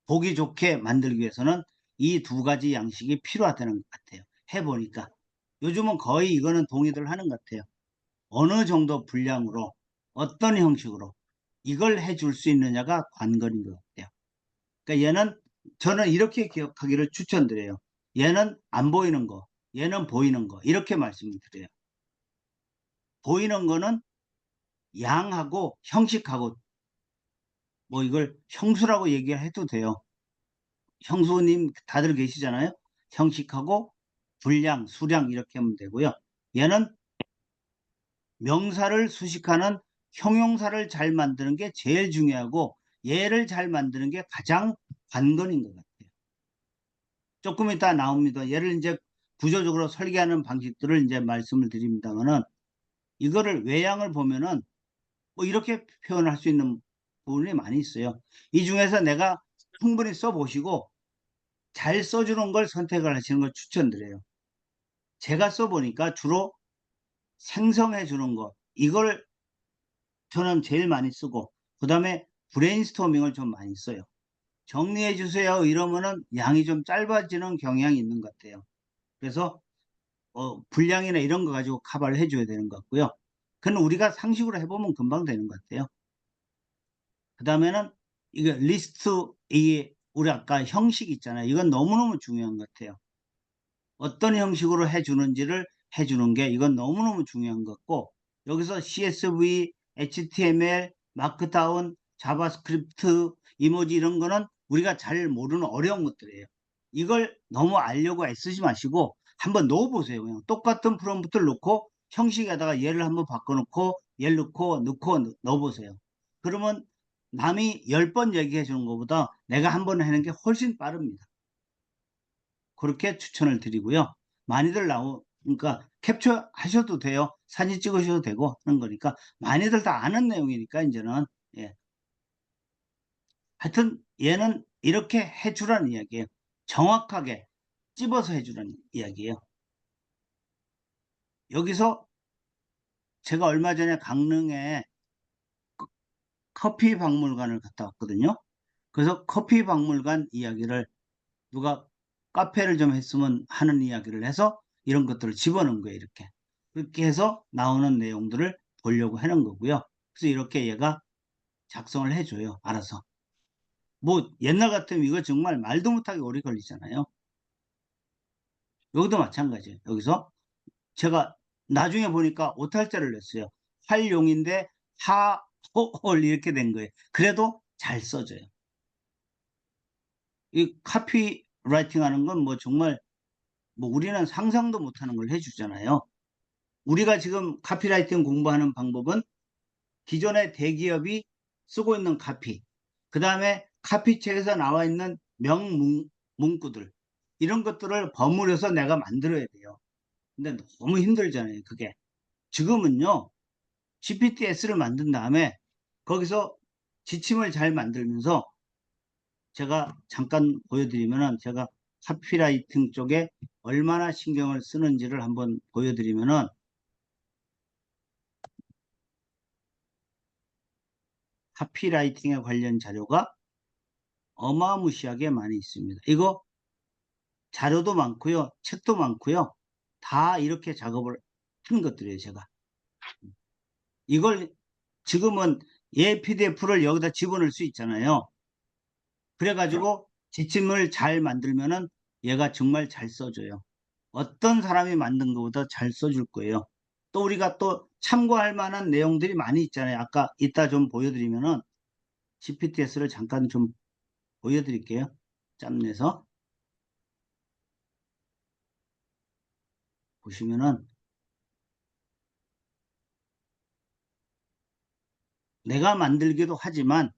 보기 좋게 만들기 위해서는 이 두 가지 양식이 필요하다는 것 같아요. 해보니까. 요즘은 거의 이거는 동의들 하는 것 같아요. 어느 정도 분량으로, 어떤 형식으로 이걸 해줄 수 있느냐가 관건인 것 같아요. 그러니까 얘는, 저는 이렇게 기억하기를 추천드려요. 얘는 안 보이는 거, 얘는 보이는 거, 이렇게 말씀을 드려요. 보이는 거는 양하고 형식하고, 뭐 이걸 형수라고 얘기해도 돼요. 형수님 다들 계시잖아요. 형식하고 분량, 수량 이렇게 하면 되고요. 얘는 명사를 수식하는 형용사를 잘 만드는 게 제일 중요하고 얘를 잘 만드는 게 가장 관건인 것 같아요. 조금 이따 나옵니다. 얘를 이제 구조적으로 설계하는 방식들을 이제 말씀을 드립니다만은 이거를 외양을 보면은 뭐 이렇게 표현할 수 있는 부분이 많이 있어요. 이 중에서 내가 충분히 써보시고 잘 써주는 걸 선택을 하시는 걸 추천드려요. 제가 써보니까 주로 생성해 주는 거 이걸 저는 제일 많이 쓰고 그 다음에 브레인스토밍을 좀 많이 써요. 정리해 주세요 이러면은 양이 좀 짧아지는 경향이 있는 것 같아요. 그래서 분량이나 이런 거 가지고 커버를 해줘야 되는 것 같고요. 그건 우리가 상식으로 해보면 금방 되는 것 같아요. 그 다음에는 이게 리스트, 이게 우리 아까 형식 있잖아요. 이건 너무너무 중요한 것 같아요. 어떤 형식으로 해주는지를 해주는 게 이건 너무너무 중요한 것 같고 여기서 CSV, HTML, 마크다운, 자바스크립트, 이모지 이런 거는 우리가 잘 모르는 어려운 것들이에요. 이걸 너무 알려고 애쓰지 마시고 한번 넣어보세요. 그냥 똑같은 프롬프트를 놓고 형식에다가 얘를 한번 바꿔놓고 얘를 넣고 넣어보세요. 그러면 남이 10번 얘기해 주는 것보다 내가 한 번 하는 게 훨씬 빠릅니다. 그렇게 추천을 드리고요. 많이들 그러니까 캡처 하셔도 돼요. 사진 찍으셔도 되고 하는 거니까 많이들 다 아는 내용이니까 이제는 예. 하여튼 얘는 이렇게 해주라는 이야기예요. 정확하게 찝어서 해주라는 이야기예요. 여기서 제가 얼마 전에 강릉에 커피 박물관을 갔다 왔거든요. 그래서 커피 박물관 이야기를 누가 카페를 좀 했으면 하는 이야기를 해서 이런 것들을 집어넣은 거예요. 이렇게. 그렇게 해서 나오는 내용들을 보려고 하는 거고요. 그래서 이렇게 얘가 작성을 해줘요. 알아서. 뭐 옛날 같으면 이거 정말 말도 못하게 오래 걸리잖아요. 여기도 마찬가지예요. 여기서 제가 나중에 보니까 오탈자를 냈어요. 활용인데 하홀 이렇게 된 거예요. 그래도 잘 써져요. 이 카피라이팅 하는 건 뭐 정말 뭐 우리는 상상도 못하는 걸 해주잖아요. 우리가 지금 카피라이팅 공부하는 방법은 기존의 대기업이 쓰고 있는 카피, 그 다음에 카피책에서 나와 있는 명문구들 이런 것들을 버무려서 내가 만들어야 돼요. 근데 너무 힘들잖아요, 그게. 지금은요, GPTS를 만든 다음에 거기서 지침을 잘 만들면서 제가 잠깐 보여드리면은 제가 카피라이팅 쪽에 얼마나 신경을 쓰는지를 한번 보여드리면은 카피라이팅에 관련 자료가 어마무시하게 많이 있습니다. 이거 자료도 많고요. 책도 많고요. 다 이렇게 작업을 한 것들이에요, 제가. 이걸 지금은 얘 PDF를 여기다 집어넣을 수 있잖아요. 그래가지고 지침을 잘 만들면은 얘가 정말 잘 써줘요. 어떤 사람이 만든 것보다 잘 써줄 거예요. 또 우리가 또 참고할 만한 내용들이 많이 있잖아요. 아까 이따 좀 보여드리면은 GPTS를 잠깐 좀 보여드릴게요. 짬내서 보시면은 내가 만들기도 하지만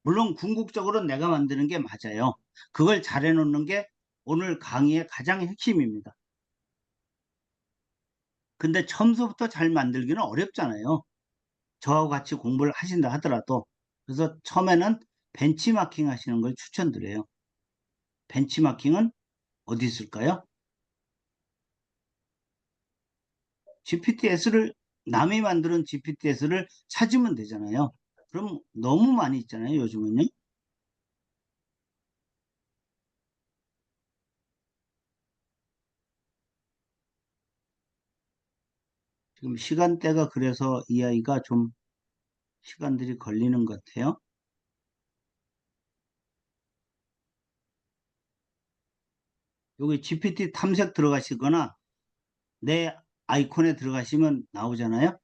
물론 궁극적으로 내가 만드는 게 맞아요. 그걸 잘 해놓는 게 오늘 강의의 가장 핵심입니다. 근데 처음서부터 잘 만들기는 어렵잖아요. 저하고 같이 공부를 하신다 하더라도. 그래서 처음에는 벤치마킹 하시는 걸 추천드려요. 벤치마킹은 어디 있을까요? GPTS를 남이 만드는 GPTS를 찾으면 되잖아요. 그럼 너무 많이 있잖아요, 요즘은요. 지금 시간대가 그래서 이 아이가 좀 시간들이 걸리는 것 같아요. 여기 GPT 탐색 들어가시거나 내 아이콘에 들어가시면 나오잖아요.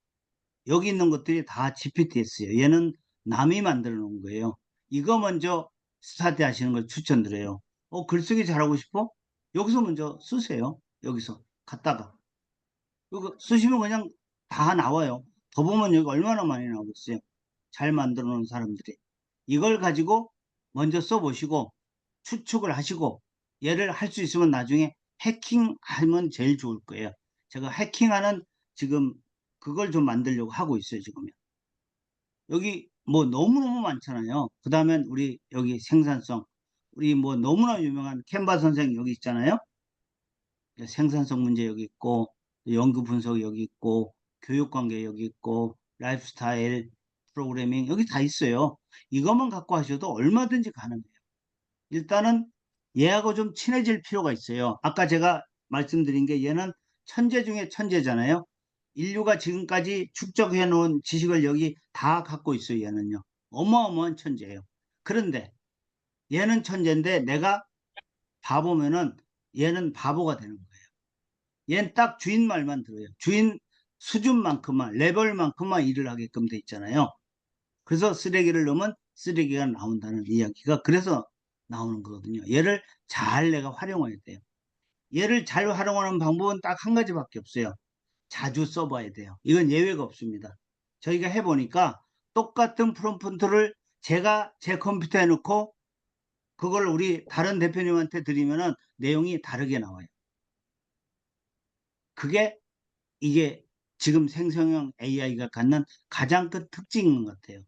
여기 있는 것들이 다 GPTS예요. 얘는 남이 만들어 놓은 거예요. 이거 먼저 스타트 하시는 걸 추천드려요. 글쓰기 잘하고 싶어? 여기서 먼저 쓰세요. 여기서 갔다가. 이거 쓰시면 그냥 다 나와요. 더 보면 여기 얼마나 많이 나오겠어요. 잘 만들어 놓은 사람들이. 이걸 가지고 먼저 써보시고 추측을 하시고 얘를 할 수 있으면 나중에 해킹하면 제일 좋을 거예요. 제가 해킹하는 지금 그걸 좀 만들려고 하고 있어요, 지금. 여기 뭐 너무너무 많잖아요. 그 다음엔 우리 여기 생산성. 우리 뭐 너무나 유명한 캔바 선생 여기 있잖아요. 생산성 문제 여기 있고, 연구 분석 여기 있고, 교육 관계 여기 있고, 라이프 스타일, 프로그래밍 여기 다 있어요. 이것만 갖고 하셔도 얼마든지 가능해요. 일단은 얘하고 좀 친해질 필요가 있어요. 아까 제가 말씀드린 게 얘는 천재 중에 천재잖아요. 인류가 지금까지 축적해 놓은 지식을 여기 다 갖고 있어요. 얘는요. 어마어마한 천재예요. 그런데 얘는 천재인데 내가 바보면은 얘는 바보가 되는 거예요. 얘는 딱 주인 말만 들어요. 주인 수준만큼만 레벨만큼만 일을 하게끔 돼 있잖아요. 그래서 쓰레기를 넣으면 쓰레기가 나온다는 이야기가 그래서 나오는 거거든요. 얘를 잘 내가 활용해야 돼요. 얘를 잘 활용하는 방법은 딱 한 가지밖에 없어요. 자주 써봐야 돼요. 이건 예외가 없습니다. 저희가 해보니까 똑같은 프롬프트를 제가 제 컴퓨터에 넣고 그걸 우리 다른 대표님한테 드리면은 내용이 다르게 나와요. 그게 이게 지금 생성형 AI가 갖는 가장 큰 특징인 것 같아요.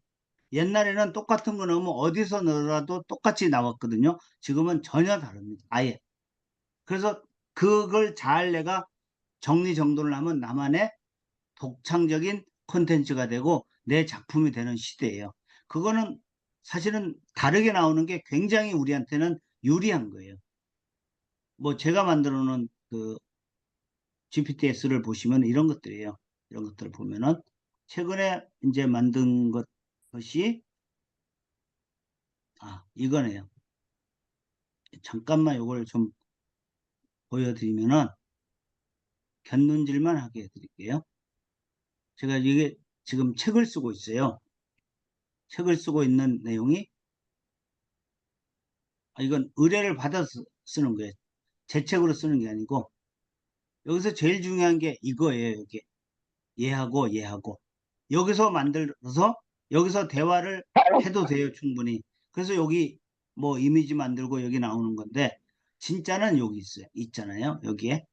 옛날에는 똑같은 거 넣으면 어디서 넣어도 똑같이 나왔거든요. 지금은 전혀 다릅니다. 아예. 그래서 그걸 잘 내가 정리정돈을 하면 나만의 독창적인 콘텐츠가 되고 내 작품이 되는 시대예요. 그거는 사실은 다르게 나오는 게 굉장히 우리한테는 유리한 거예요. 뭐 제가 만들어 놓은 그 GPTS를 보시면 이런 것들이에요. 이런 것들을 보면은 최근에 이제 만든 것이 이거네요. 잠깐만 이걸 좀 보여드리면은 곁눈질만 하게 해드릴게요. 제가 이게 지금 책을 쓰고 있어요. 책을 쓰고 있는 내용이 이건 의뢰를 받아서 쓰는 거예요. 제 책으로 쓰는 게 아니고 여기서 제일 중요한 게 이거예요. 여기 얘하고 얘하고 여기서 만들어서 여기서 대화를 해도 돼요. 충분히. 그래서 여기 뭐 이미지 만들고 여기 나오는 건데 진짜는 여기 있어요. 있잖아요. 여기에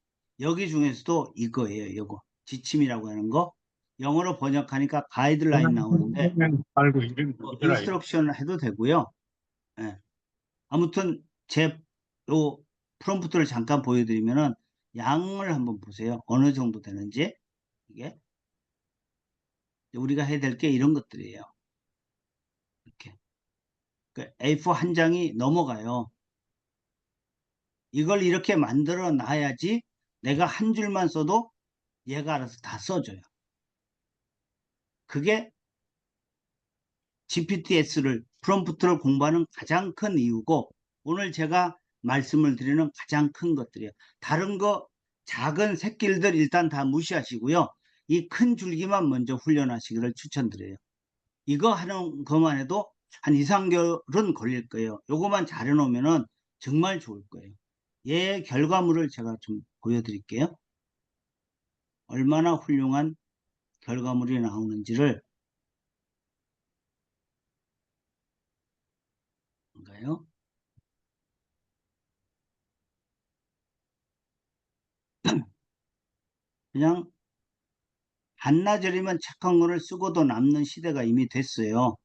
여기 중에서도 이거예요. 이거 지침이라고 하는 거 영어로 번역하니까 가이드라인 나오는데 알고 이름 뭐더라. 인스트럭션을 해도 되고요. 예. 아무튼 제 요 프롬프트를 잠깐 보여드리면은 양을 한번 보세요. 어느 정도 되는지 이게 우리가 해야 될 게 이런 것들이에요. 이렇게 그 A4 한 장이 넘어가요. 이걸 이렇게 만들어 놔야지 내가 한 줄만 써도 얘가 알아서 다 써줘요. 그게 GPTS를 프롬프트를 공부하는 가장 큰 이유고, 오늘 제가 말씀을 드리는 가장 큰 것들이에요. 다른 거 작은 새끼들 일단 다 무시하시고요. 이 큰 줄기만 먼저 훈련하시기를 추천드려요. 이거 하는 것만 해도 한 2, 3개월은 걸릴 거예요. 요거만 잘 해놓으면 정말 좋을 거예요. 얘 결과물을 제가 좀 보여드릴게요. 얼마나 훌륭한 결과물이 나오는지를. 뭔가요? 그냥 반나절이면 착한 거를 쓰고도 남는 시대가 이미 됐어요.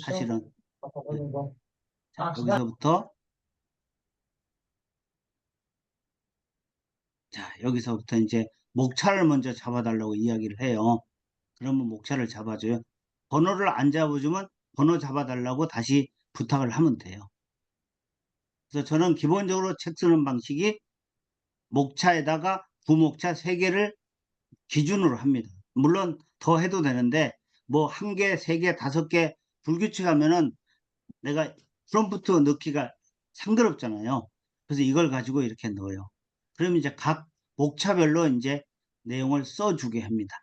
사실은. 자, 여기서부터 이제 목차를 먼저 잡아달라고 이야기를 해요. 그러면 목차를 잡아줘요. 번호를 안 잡아주면 번호 잡아달라고 다시 부탁을 하면 돼요. 그래서 저는 기본적으로 책 쓰는 방식이 목차에다가 부목차 3개를 기준으로 합니다. 물론 더 해도 되는데 뭐 1개, 3개, 5개 불규칙하면은 내가 프롬프트 넣기가 상스럽잖아요. 그래서 이걸 가지고 이렇게 넣어요. 그러면 이제 각 목차별로 이제 내용을 써주게 합니다.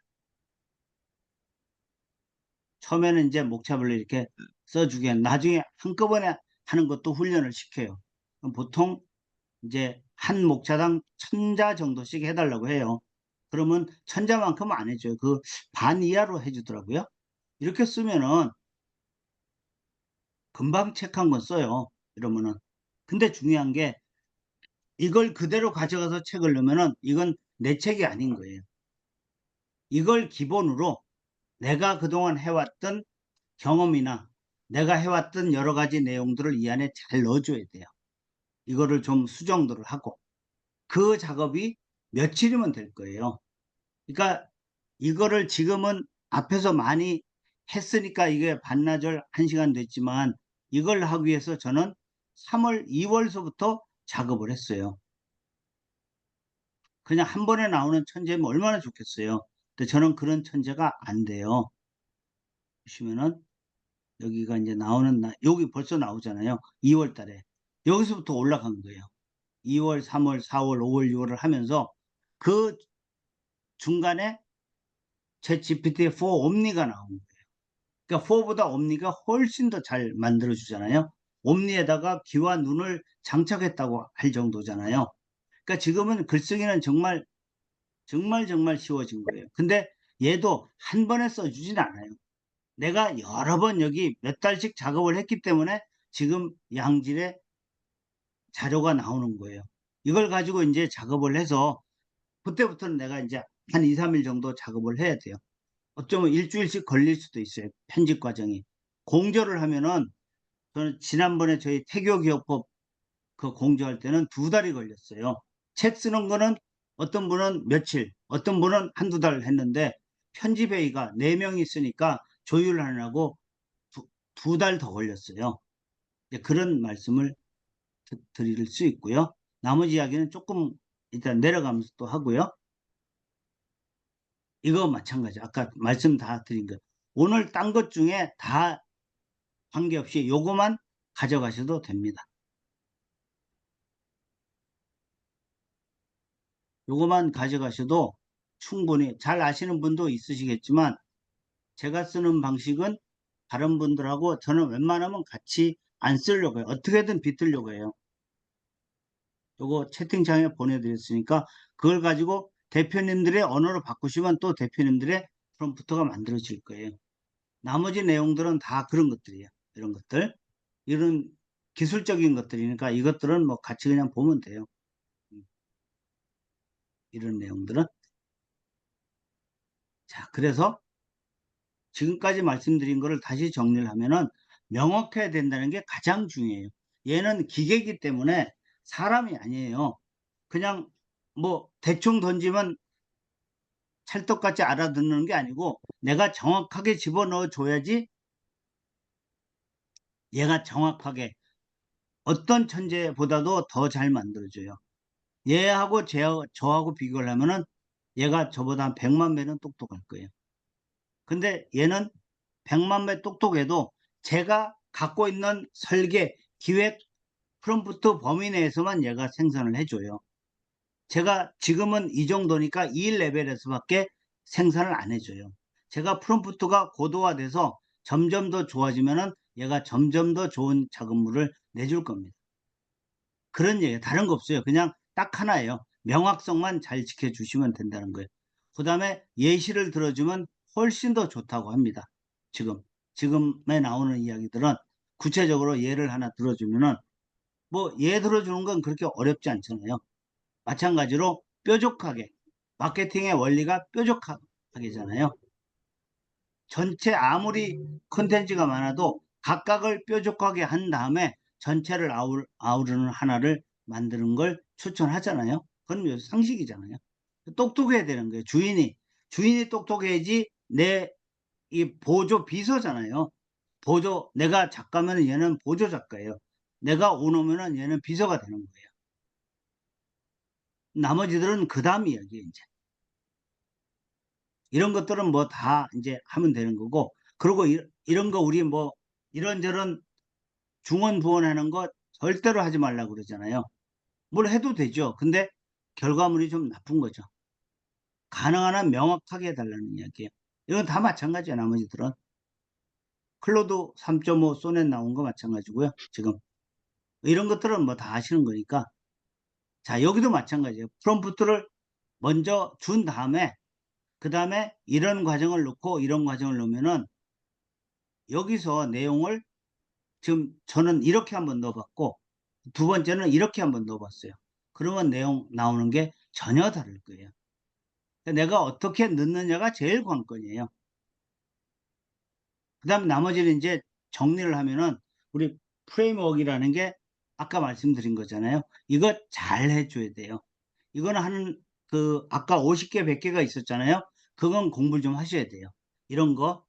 처음에는 이제 목차별로 이렇게 써주게, 나중에 한꺼번에 하는 것도 훈련을 시켜요. 보통 이제 한 목차당 1000자 정도씩 해달라고 해요. 그러면 1000자만큼 안 해줘요. 그 반 이하로 해주더라고요. 이렇게 쓰면은 금방 책 한 권 써요. 이러면은. 근데 중요한 게 이걸 그대로 가져가서 책을 넣으면은 이건 내 책이 아닌 거예요. 이걸 기본으로 내가 그동안 해왔던 경험이나 내가 해왔던 여러 가지 내용들을 이 안에 잘 넣어줘야 돼요. 이거를 좀 수정도를 하고 그 작업이 며칠이면 될 거예요. 그러니까 이거를 지금은 앞에서 많이 했으니까 이게 반나절 1시간 됐지만 이걸 하기 위해서 저는 3월, 2월서부터 작업을 했어요. 그냥 한 번에 나오는 천재면 얼마나 좋겠어요. 근데 저는 그런 천재가 안 돼요. 보시면은 여기가 이제 나오는 여기 벌써 나오잖아요. 2월 달에. 여기서부터 올라간 거예요. 2월, 3월, 4월, 5월, 6월을 하면서 그 중간에 챗 GPT-4 옴니가 나온 거예요. 그러니까 4보다 옴니가 훨씬 더 잘 만들어 주잖아요. 옴니에다가 귀와 눈을 장착했다고 할 정도잖아요. 그러니까 지금은 글쓰기는 정말 정말 쉬워진 거예요. 근데 얘도 한 번에 써주진 않아요. 내가 여러 번 여기 몇 달씩 작업을 했기 때문에 지금 양질의 자료가 나오는 거예요. 이걸 가지고 이제 작업을 해서 그때부터는 내가 이제 한 2, 3일 정도 작업을 해야 돼요. 어쩌면 일주일씩 걸릴 수도 있어요. 편집 과정이. 공저를 하면은 저는 지난번에 저희 태교기업법 그 공저할 때는 2달이 걸렸어요. 책 쓰는 거는 어떤 분은 며칠, 어떤 분은 한두 달 했는데 편집회의가 4명이 있으니까 조율하느라고 2달 더 걸렸어요. 그런 말씀을 드릴 수 있고요. 나머지 이야기는 조금 일단 내려가면서 또 하고요. 이거 마찬가지. 아까 말씀 다 드린 거. 오늘 딴 것 중에 다 관계없이 요거만 가져가셔도 됩니다. 요거만 가져가셔도 충분히 잘 아시는 분도 있으시겠지만 제가 쓰는 방식은 다른 분들하고 저는 웬만하면 같이 안 쓰려고 해요. 어떻게든 비틀려고 해요. 요거 채팅창에 보내드렸으니까 그걸 가지고 대표님들의 언어로 바꾸시면 또 대표님들의 프롬프트가 만들어질 거예요. 나머지 내용들은 다 그런 것들이에요. 이런 것들. 이런 기술적인 것들이니까 이것들은 뭐 같이 그냥 보면 돼요. 이런 내용들은. 자, 그래서 지금까지 말씀드린 거를 다시 정리를 하면은 명확해야 된다는 게 가장 중요해요. 얘는 기계이기 때문에 사람이 아니에요. 그냥 뭐 대충 던지면 찰떡같이 알아듣는 게 아니고 내가 정확하게 집어넣어 줘야지 얘가 정확하게 어떤 천재보다도 더 잘 만들어줘요. 얘하고 저하고 비교를 하면은 얘가 저보다 한 100만 배는 똑똑할 거예요. 근데 얘는 100만 배 똑똑해도 제가 갖고 있는 설계, 기획, 프롬프트 범위 내에서만 얘가 생산을 해줘요. 제가 지금은 이 정도니까 이 레벨에서밖에 생산을 안 해줘요. 제가 프롬프트가 고도화돼서 점점 더 좋아지면은 얘가 점점 더 좋은 작업물을 내줄 겁니다. 그런 얘기, 다른 거 없어요. 그냥 딱 하나예요. 명확성만 잘 지켜주시면 된다는 거예요. 그 다음에 예시를 들어주면 훨씬 더 좋다고 합니다. 지금에 나오는 이야기들은 구체적으로 예를 하나 들어주면은, 뭐, 예 들어주는 건 그렇게 어렵지 않잖아요. 마찬가지로 뾰족하게, 마케팅의 원리가 뾰족하게잖아요. 전체 아무리 콘텐츠가 많아도 각각을 뾰족하게 한 다음에 전체를 아우르는 하나를 만드는 걸 추천하잖아요. 그건 상식이잖아요. 똑똑해야 되는 거예요. 주인이 똑똑해야지. 내 이 보조 비서잖아요. 내가 작가면 얘는 보조 작가예요. 내가 오너면 얘는 비서가 되는 거예요. 나머지들은 그 다음 이야기예요, 이제. 이런 것들은 뭐 다 이제 하면 되는 거고, 그리고 이런 거 우리 뭐 이런저런 중원 부원하는 거 절대로 하지 말라고 그러잖아요. 뭘 해도 되죠. 근데 결과물이 좀 나쁜 거죠. 가능한 한 명확하게 해달라는 이야기예요. 이건 다 마찬가지예요. 나머지들은. 클로드 3.5 소넷 나온 거 마찬가지고요. 지금 이런 것들은 뭐 다 하시는 거니까. 자, 여기도 마찬가지예요. 프롬프트를 먼저 준 다음에 그 다음에 이런 과정을 넣고 이런 과정을 넣으면은 여기서 내용을, 지금 저는 이렇게 한번 넣어봤고 두 번째는 이렇게 한번 넣어봤어요. 그러면 내용 나오는 게 전혀 다를 거예요. 내가 어떻게 넣느냐가 제일 관건이에요. 그 다음에 나머지는 이제 정리를 하면은 우리 프레임워크이라는 게 아까 말씀드린 거잖아요. 이거 잘 해줘야 돼요. 이거는 아까 50개, 100개가 있었잖아요. 그건 공부를 좀 하셔야 돼요. 이런 거.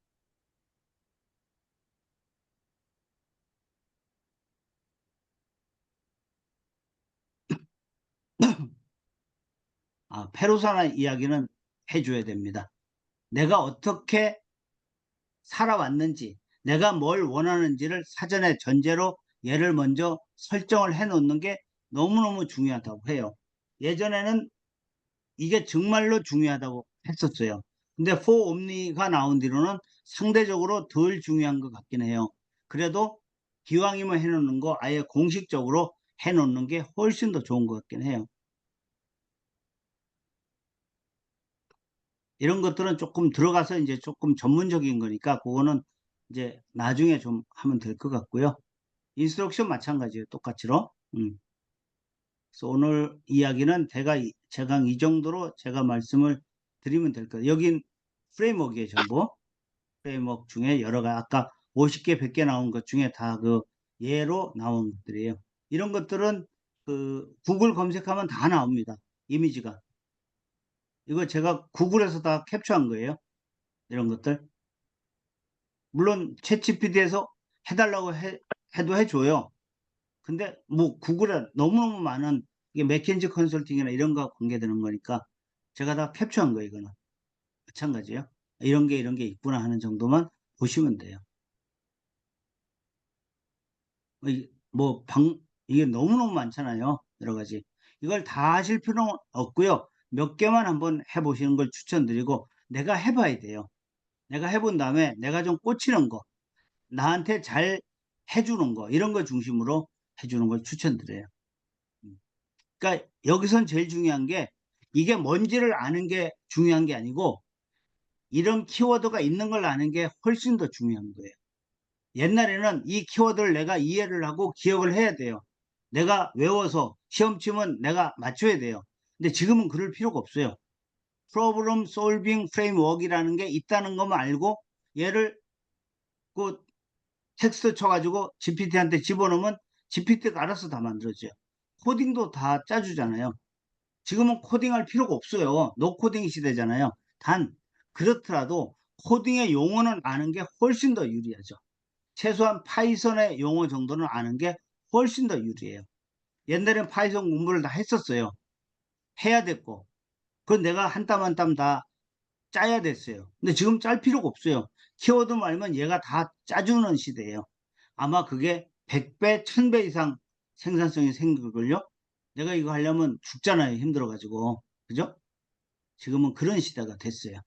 페루사나 이야기는 해줘야 됩니다. 내가 어떻게 살아왔는지, 내가 뭘 원하는지를 사전에 전제로 얘를 먼저 설정을 해 놓는 게 너무너무 중요하다고 해요. 예전에는 이게 정말로 중요하다고 했었어요. 근데 for omni가 나온 뒤로는 상대적으로 덜 중요한 것 같긴 해요. 그래도 기왕이면 해 놓는 거 아예 공식적으로 해 놓는 게 훨씬 더 좋은 것 같긴 해요. 이런 것들은 조금 들어가서 이제 조금 전문적인 거니까 그거는 이제 나중에 좀 하면 될 것 같고요. 인스트럭션 마찬가지예요. 똑같이로. 그래서 오늘 이야기는 제가 이 정도로 제가 말씀을 드리면 될 거예요. 여긴 프레임워크의 전부. 프레임워크 중에 여러 가지, 아까 50개, 100개 나온 것 중에 다 그 예로 나온 것들이에요. 이런 것들은 그 구글 검색하면 다 나옵니다. 이미지가. 이거 제가 구글에서 다 캡처한 거예요. 이런 것들. 물론 챗GPT에서 해달라고 해도 해줘요. 근데 뭐 구글에 너무너무 많은, 이게 맥켄지 컨설팅이나 이런 거 관계되는 거니까 제가 다 캡처한 거예요. 이거는 마찬가지예요. 이런 게 있구나 하는 정도만 보시면 돼요. 뭐 이게 너무너무 많잖아요. 여러 가지. 이걸 다 하실 필요는 없고요. 몇 개만 한번 해보시는 걸 추천드리고, 내가 해봐야 돼요. 내가 해본 다음에 내가 좀 꽂히는 거, 나한테 잘 해주는 거, 이런 거 중심으로 해주는 걸 추천드려요. 그러니까 여기선 제일 중요한 게, 이게 뭔지를 아는 게 중요한 게 아니고 이런 키워드가 있는 걸 아는 게 훨씬 더 중요한 거예요. 옛날에는 이 키워드를 내가 이해를 하고 기억을 해야 돼요. 내가 외워서 시험 치면 내가 맞춰야 돼요. 근데 지금은 그럴 필요가 없어요. Problem Solving Framework이라는 게 있다는 것만 알고 얘를 그 텍스트 쳐가지고 GPT한테 집어넣으면 GPT가 알아서 다 만들어져요. 코딩도 다 짜주잖아요. 지금은 코딩할 필요가 없어요. 노코딩 시대잖아요. 단 그렇더라도 코딩의 용어는 아는 게 훨씬 더 유리하죠. 최소한 파이썬의 용어 정도는 아는 게 훨씬 더 유리해요. 옛날엔 파이썬 공부를 다 했었어요. 해야 됐고. 그건 내가 한 땀 한 땀 다 짜야 됐어요. 근데 지금 짤 필요가 없어요. 키워드 말면 얘가 다 짜주는 시대예요. 아마 그게 100배, 1000배 이상 생산성이 생길걸요? 내가 이거 하려면 죽잖아요. 힘들어가지고. 그죠? 지금은 그런 시대가 됐어요.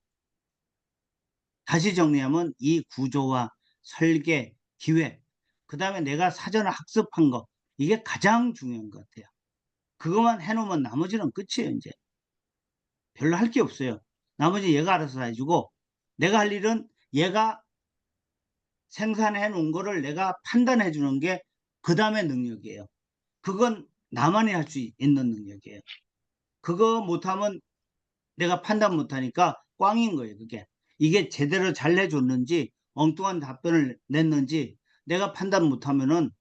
다시 정리하면 이 구조와 설계, 기획, 그 다음에 내가 사전에 학습한 거, 이게 가장 중요한 것 같아요. 그것만 해놓으면 나머지는 끝이에요, 이제. 별로 할 게 없어요. 나머지 얘가 알아서 해주고, 내가 할 일은 얘가 생산해 놓은 거를 내가 판단해 주는 게 그 다음의 능력이에요. 그건 나만이 할 수 있는 능력이에요. 그거 못하면 내가 판단 못하니까 꽝인 거예요, 그게. 이게 제대로 잘 해줬는지, 엉뚱한 답변을 냈는지, 내가 판단 못하면은,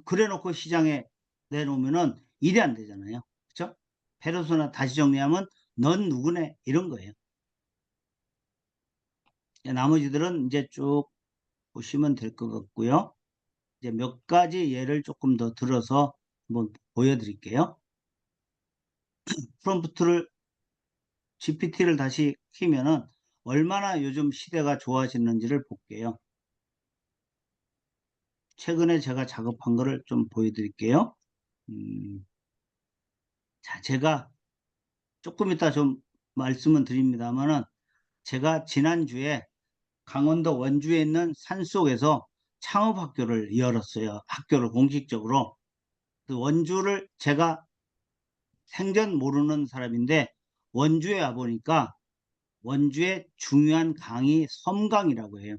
그래 놓고 시장에 내놓으면은 일이 안 되잖아요. 그쵸? 페르소나 다시 정리하면, 넌 누구네? 이런 거예요. 나머지들은 이제 쭉 보시면 될 것 같고요. 이제 몇 가지 예를 조금 더 들어서 한번 보여드릴게요. 프롬프트를 GPT를 다시 키면은 얼마나 요즘 시대가 좋아졌는지를 볼게요. 최근에 제가 작업한 거를 좀 보여드릴게요. 자, 제가 조금 이따 좀 말씀은 드립니다만은 제가 지난주에 강원도 원주에 있는 산속에서 창업학교를 열었어요. 학교를 공식적으로. 그 원주를 제가 생전 모르는 사람인데 원주에 와보니까 원주의 중요한 강이 섬강이라고 해요.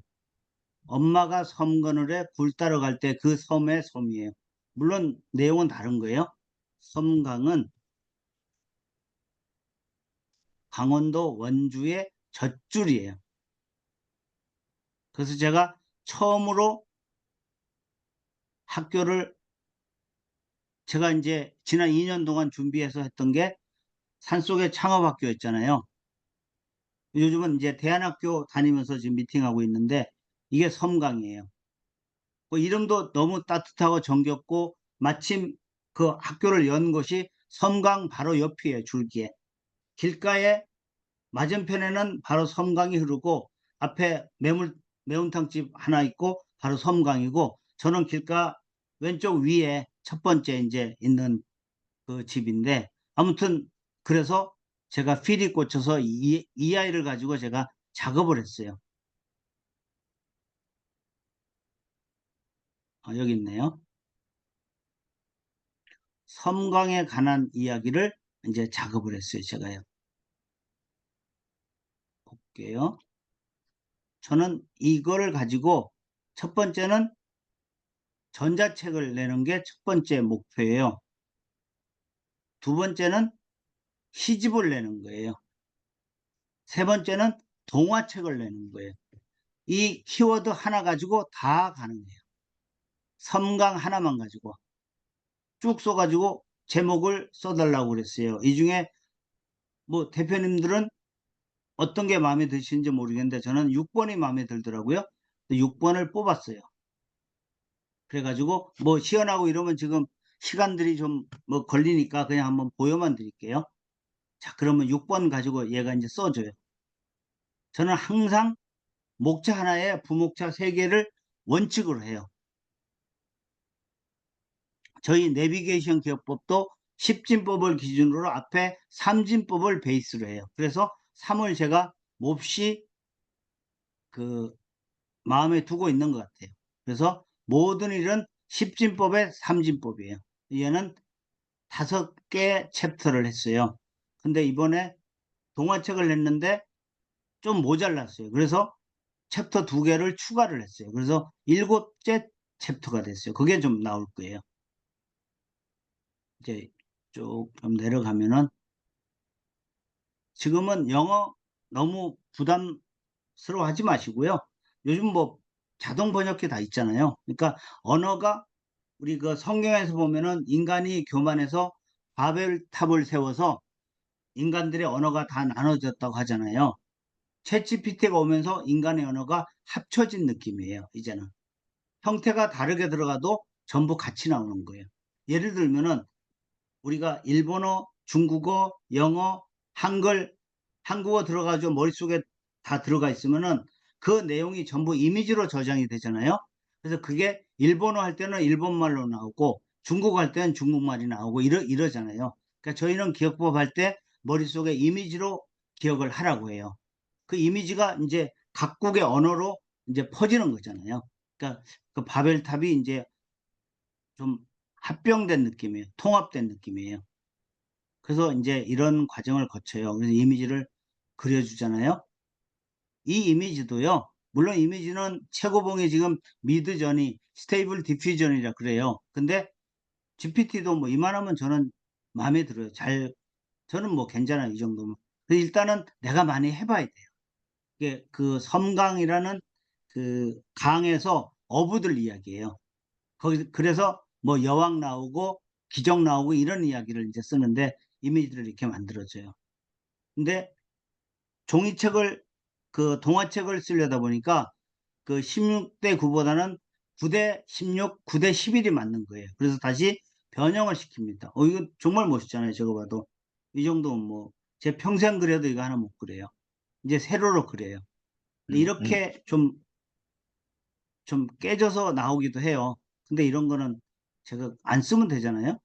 엄마가 섬건을에 굴 따러 갈 때 그 섬의 섬이에요. 물론 내용은 다른 거예요. 섬강은 강원도 원주의 젖줄이에요. 그래서 제가 처음으로 학교를 제가 이제 지난 2년 동안 준비해서 했던 게 산속의 창업학교였잖아요. 요즘은 이제 대안학교 다니면서 지금 미팅하고 있는데 이게 섬강이에요. 뭐 이름도 너무 따뜻하고 정겹고 마침 그 학교를 연 곳이 섬강 바로 옆이에요. 줄기에. 길가에 맞은편에는 바로 섬강이 흐르고 앞에 매운탕집 하나 있고 바로 섬강이고 저는 길가 왼쪽 위에 첫 번째 이제 있는 그 집인데 아무튼 그래서 제가 필이 꽂혀서 이 아이를 가지고 제가 작업을 했어요. 여기 있네요. 섬광에 관한 이야기를 이제 작업을 했어요. 제가요. 볼게요. 저는 이거를 가지고 첫 번째는 전자책을 내는 게 첫 번째 목표예요. 두 번째는 시집을 내는 거예요. 세 번째는 동화책을 내는 거예요. 이 키워드 하나 가지고 다 가능해요. 섬광 하나만 가지고 쭉 써가지고 제목을 써달라고 그랬어요. 이 중에 뭐 대표님들은 어떤 게 마음에 드시는지 모르겠는데 저는 6번이 마음에 들더라고요. 6번을 뽑았어요. 그래가지고 뭐 시연하고 이러면 지금 시간들이 좀 뭐 걸리니까 그냥 한번 보여만 드릴게요. 자, 그러면 6번 가지고 얘가 이제 써줘요. 저는 항상 목차 하나에 부목차 3개를 원칙으로 해요. 저희 내비게이션 기업법도 10진법을 기준으로 앞에 3진법을 베이스로 해요. 그래서 3을 제가 몹시 그 마음에 두고 있는 것 같아요. 그래서 모든 일은 10진법의 3진법이에요. 얘는 5개 챕터를 했어요. 근데 이번에 동화책을 냈는데 좀 모자랐어요. 그래서 챕터 2개를 추가를 했어요. 그래서 7째 챕터가 됐어요. 그게 좀 나올 거예요. 이제 조금 내려가면은 지금은 영어 너무 부담스러워하지 마시고요. 요즘 뭐 자동 번역기 다 있잖아요. 그러니까 언어가 우리 그 성경에서 보면은 인간이 교만해서 바벨탑을 세워서 인간들의 언어가 다 나눠졌다고 하잖아요. 챗GPT가 오면서 인간의 언어가 합쳐진 느낌이에요. 이제는. 형태가 다르게 들어가도 전부 같이 나오는 거예요. 예를 들면은 우리가 일본어, 중국어, 영어, 한글, 한국어 들어가죠. 머릿속에 다 들어가 있으면은 그 내용이 전부 이미지로 저장이 되잖아요. 그래서 그게 일본어 할 때는 일본말로 나오고 중국어 할 때는 중국말이 나오고 이러잖아요. 그러니까 저희는 기억법 할 때 머릿속에 이미지로 기억을 하라고 해요. 그 이미지가 이제 각국의 언어로 이제 퍼지는 거잖아요. 그러니까 그 바벨탑이 이제 좀 합병된 느낌이에요. 통합된 느낌이에요. 그래서 이제 이런 과정을 거쳐요. 그래서 이미지를 그려주잖아요. 이 이미지도요. 물론 이미지는 최고봉이 지금 미드저니, 스테이블 디퓨전이라 그래요. 근데 GPT도 뭐 이만하면 저는 마음에 들어요. 저는 뭐 괜찮아요. 이 정도면. 근데 일단은 내가 많이 해봐야 돼요. 이게 그 섬강이라는 그 강에서 어부들 이야기예요. 그래서 뭐 여왕 나오고 기적 나오고 이런 이야기를 이제 쓰는데 이미지를 이렇게 만들어줘요. 근데 종이책을 그 동화책을 쓰려다 보니까 그 16대 9보다는 9대 16, 9대 11이 맞는 거예요. 그래서 다시 변형을 시킵니다. 이거 정말 멋있잖아요. 저거 봐도. 이 정도면 뭐 제 평생 그려도 이거 하나 못 그려요. 이제 세로로 그려요. 근데 이렇게 좀 깨져서 나오기도 해요. 근데 이런 거는 제가 안 쓰면 되잖아요.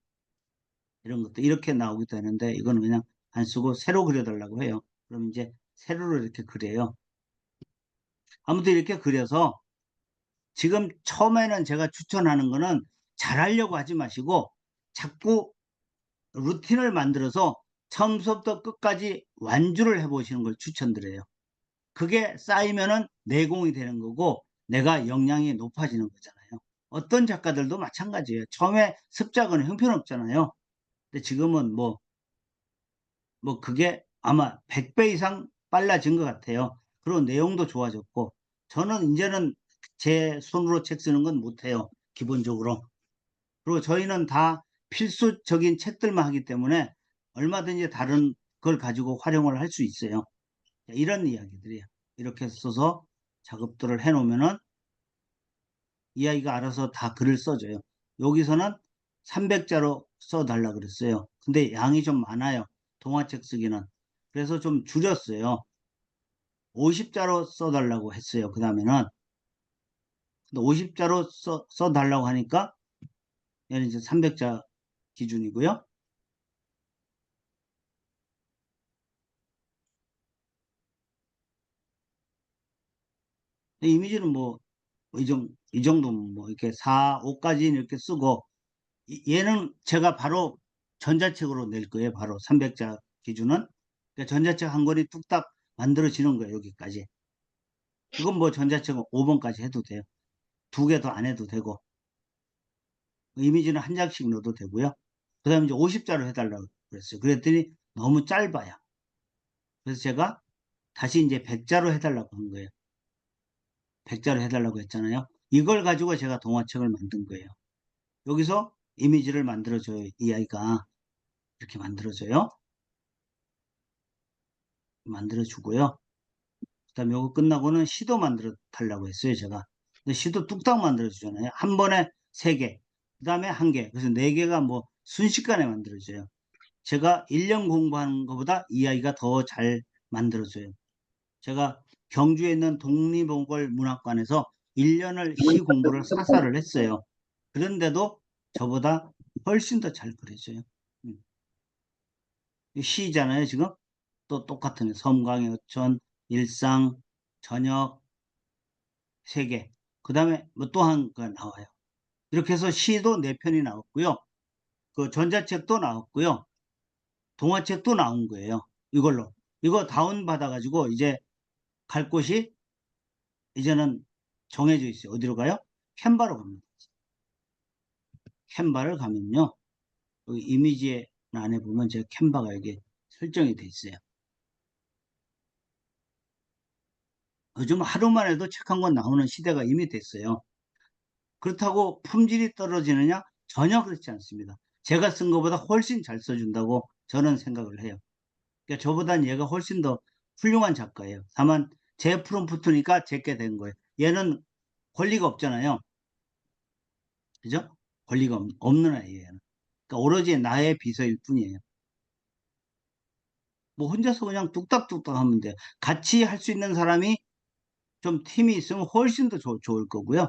이런 것도 이렇게 나오기도 하는데 이거는 그냥 안 쓰고 세로 그려달라고 해요. 그럼 이제 세로로 이렇게 그려요. 아무튼 이렇게 그려서 지금 처음에는 제가 추천하는 거는 잘하려고 하지 마시고 자꾸 루틴을 만들어서 처음부터 끝까지 완주를 해보시는 걸 추천드려요. 그게 쌓이면은 내공이 되는 거고 내가 역량이 높아지는 거잖아요. 어떤 작가들도 마찬가지예요. 처음에 습작은 형편없잖아요. 근데 지금은 뭐 그게 아마 100배 이상 빨라진 것 같아요. 그리고 내용도 좋아졌고 저는 이제는 제 손으로 책 쓰는 건 못해요. 기본적으로. 그리고 저희는 다 필수적인 책들만 하기 때문에 얼마든지 다른 걸 가지고 활용을 할 수 있어요. 이런 이야기들이에요. 이렇게 써서 작업들을 해놓으면은 이 아이가 알아서 다 글을 써줘요. 여기서는 300자로 써달라 그랬어요. 근데 양이 좀 많아요. 동화책 쓰기는. 그래서 좀 줄였어요. 50자로 써달라고 했어요. 그 다음에는. 근데 50자로 써달라고 하니까 얘는 이제 300자 기준이고요. 이미지는 뭐, 이 정도면 뭐, 이렇게 4, 5까지 이렇게 쓰고, 얘는 제가 바로 전자책으로 낼 거예요. 바로 300자 기준은. 그러니까 전자책 한 권이 뚝딱 만들어지는 거예요. 여기까지. 이건 뭐 전자책은 5번까지 해도 돼요. 2개 더 안 해도 되고. 이미지는 한 장씩 넣어도 되고요. 그 다음에 이제 50자로 해달라고 그랬어요. 그랬더니 너무 짧아요. 그래서 제가 다시 이제 100자로 해달라고 한 거예요. 100자로 해달라고 했잖아요. 이걸 가지고 제가 동화책을 만든 거예요. 여기서 이미지를 만들어줘요. 이 아이가. 이렇게 만들어줘요. 만들어주고요. 그 다음에 이거 끝나고는 시도 만들어 달라고 했어요. 제가. 근데 시도 뚝딱 만들어주잖아요. 한 번에 3개. 그 다음에 1개. 그래서 4개가 뭐 순식간에 만들어져요. 제가 1년 공부하는 것보다 이 아이가 더 잘 만들어줘요. 제가 경주에 있는 독립몽골 문학관에서 1년을 시 공부를 사사를 했어요. 그런데도 저보다 훨씬 더 잘 그려져요. 음. 시잖아요, 지금. 또 똑같은 섬광의 어촌, 일상, 저녁, 3개. 그 다음에 뭐 또 한 거 나와요. 이렇게 해서 시도 4편이 나왔고요. 그 전자책도 나왔고요. 동화책도 나온 거예요. 이걸로. 이거 다운받아가지고 이제 갈 곳이 이제는 정해져 있어요. 어디로 가요? 캔바로 갑니다. 캔바를 가면요. 여기 이미지 안에 보면 제 캔바가 이게 설정이 돼 있어요. 요즘 하루만 해도 책 한 권 나오는 시대가 이미 됐어요. 그렇다고 품질이 떨어지느냐? 전혀 그렇지 않습니다. 제가 쓴 것보다 훨씬 잘 써준다고 저는 생각을 해요. 그러니까 저보단 얘가 훨씬 더 훌륭한 작가예요. 다만 제 프롬프트니까 제게 된 거예요. 얘는 권리가 없잖아요. 그죠? 권리가 없는 아이예요. 그러니까 오로지 나의 비서일 뿐이에요. 뭐 혼자서 그냥 뚝딱뚝딱 하면 돼요. 같이 할 수 있는 사람이 좀 팀이 있으면 훨씬 더 좋을 거고요.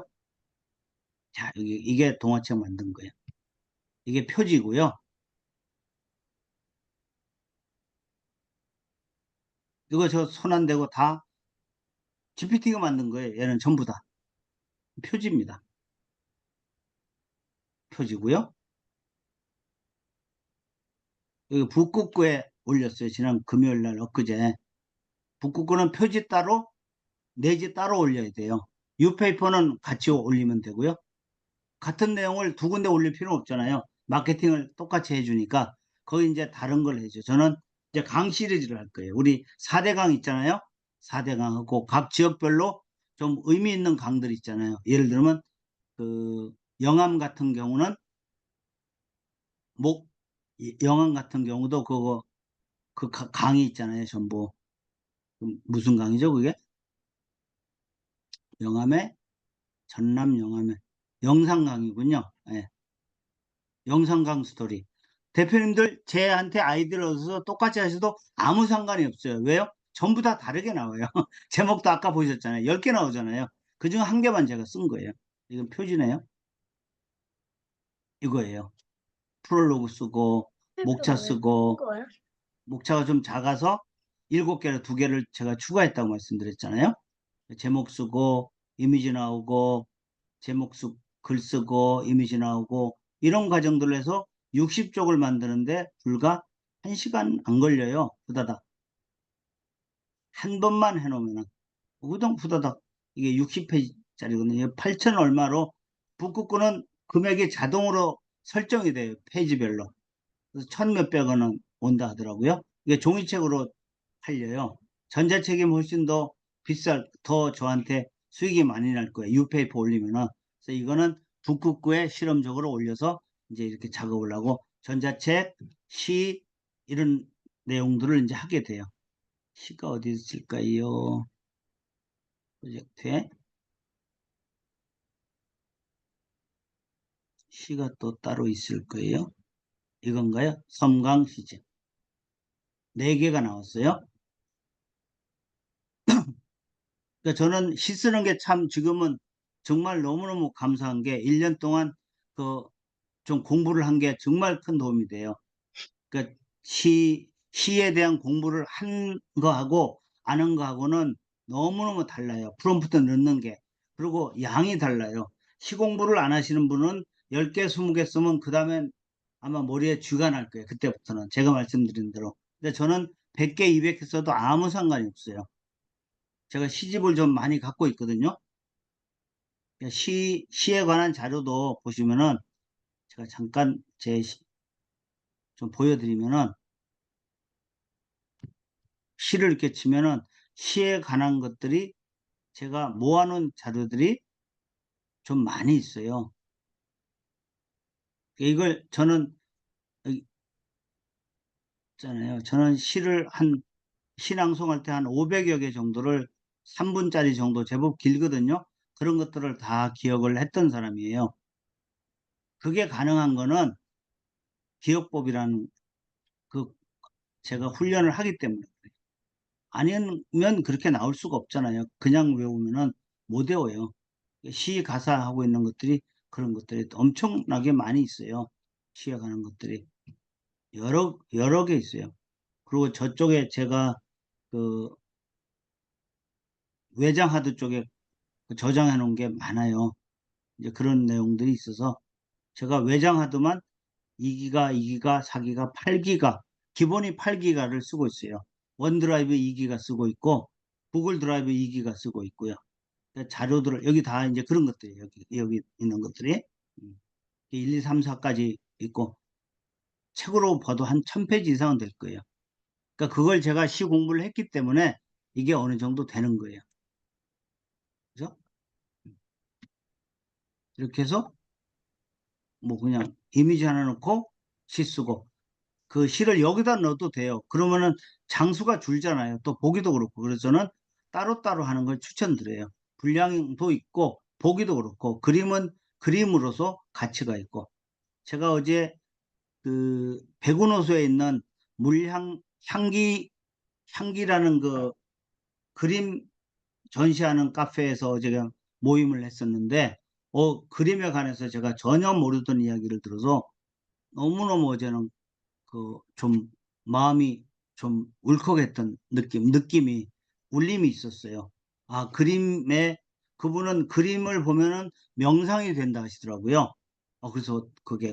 자, 이게 동화책 만든 거예요. 이게 표지고요. 이거 저 손 안 대고 다 GPT가 만든 거예요. 얘는 전부 다 표지입니다. 표지고요. 여기 북극구에 올렸어요. 지난 금요일 날 엊그제. 북극구는 표지 따로 내지 따로 올려야 돼요. 뉴페이퍼는 같이 올리면 되고요. 같은 내용을 두 군데 올릴 필요는 없잖아요. 마케팅을 똑같이 해주니까 거기 이제 다른 걸 해줘. 저는 이제 강 시리즈를 할 거예요. 우리 4대강 있잖아요. 4대강하고 각 지역별로 좀 의미 있는 강들 있잖아요. 예를 들면 그 영암 같은 경우는 목 영암 같은 경우도 그거 그 강이 있잖아요. 전부 무슨 강이죠? 그게 영암의 전남 영암의 영산강이군요. 예, 영산강 스토리. 대표님들 제한테 아이디를 얻어서 똑같이 하셔도 아무 상관이 없어요. 왜요? 전부 다 다르게 나와요. 제목도 아까 보셨잖아요. 10개 나오잖아요. 그중 한 개만 제가 쓴 거예요. 이건 표지네요. 이거예요. 프롤로그 쓰고 목차 쓰고 목차가 좀 작아서 7개를 2개를 제가 추가했다고 말씀드렸잖아요. 제목 쓰고 이미지 나오고 제목 글 쓰고 이미지 나오고 이런 과정들을 해서 60쪽을 만드는데 불과 1시간 안 걸려요. 후다닥. 한 번만 해놓으면 우동 후다닥. 이게 60페이지짜리거든요. 8천 얼마로 북극구는 금액이 자동으로 설정이 돼요. 페이지별로. 그래서 천 몇백 원은 온다 하더라고요. 이게 종이책으로 팔려요. 전자책이면 훨씬 더 더 저한테 수익이 많이 날 거예요. 뉴페이퍼 올리면은. 그래서 이거는 북극구에 실험적으로 올려서 이제 이렇게 작업을 하고 전자책, 시 이런 내용들을 이제 하게 돼요. 시가 어디 있을까요? 프로젝트에 시가 또 따로 있을 거예요. 이건가요? 섬광시제. 4개가 나왔어요. 그러니까 저는 시 쓰는 게 참 지금은 정말 너무너무 감사한 게 1년 동안 그 좀 공부를 한 게 정말 큰 도움이 돼요. 그러니까 시에 대한 공부를 한 거하고 안 한 거하고는 너무너무 달라요. 프롬프트 넣는 게. 그리고 양이 달라요. 시 공부를 안 하시는 분은 10개, 20개 쓰면 그 다음엔 아마 머리에 쥐가 날 거예요. 그때부터는. 제가 말씀드린 대로. 근데 저는 100개, 200개 써도 아무 상관이 없어요. 제가 시집을 좀 많이 갖고 있거든요. 그러니까 시에 관한 자료도 보시면은 제가 잠깐 좀 보여드리면은 시를 이렇게 치면은 시에 관한 것들이 제가 모아놓은 자료들이 좀 많이 있어요. 이걸 저는 여기 있잖아요. 저는 시를 시낭송할 때 한 500여 개 정도를 3분짜리 정도 제법 길거든요. 그런 것들을 다 기억을 했던 사람이에요. 그게 가능한 거는 기억법이라는 그 제가 훈련을 하기 때문에 그래요. 아니면 그렇게 나올 수가 없잖아요. 그냥 외우면은 못 외워요. 시 가사하고 있는 것들이 그런 것들이 엄청나게 많이 있어요. 시에 관한 것들이 여러 개 있어요. 그리고 저쪽에 제가 그 외장 하드 쪽에 저장해 놓은 게 많아요. 이제 그런 내용들이 있어서 제가 외장 하드만 2기가, 2기가, 4기가, 8기가 기본이 8기가를 쓰고 있어요. 원드라이브 2기가 쓰고 있고 구글 드라이브 2기가 쓰고 있고요. 자료들을 여기 다 이제 그런 것들이 여기 있는 것들이 1, 2, 3, 4까지 있고 책으로 봐도 한 1000페이지 이상은 될 거예요. 그러니까 그걸 제가 시 공부를 했기 때문에 이게 어느 정도 되는 거예요. 그죠? 이렇게 해서 뭐 그냥 이미지 하나 넣고 시 쓰고 그 시를 여기다 넣어도 돼요. 그러면은 장수가 줄잖아요. 또 보기도 그렇고. 그래서 저는 따로따로 하는 걸 추천드려요. 분량도 있고 보기도 그렇고 그림은 그림으로서 가치가 있고, 제가 어제 그 백운호수에 있는 향기라는 그 그림 전시하는 카페에서 제가 모임을 했었는데, 그림에 관해서 제가 전혀 모르던 이야기를 들어서 너무너무 어제는 그 좀 마음이 좀 울컥했던 느낌이 울림이 있었어요. 아, 그분은 그림을 보면은 명상이 된다 하시더라고요. 그래서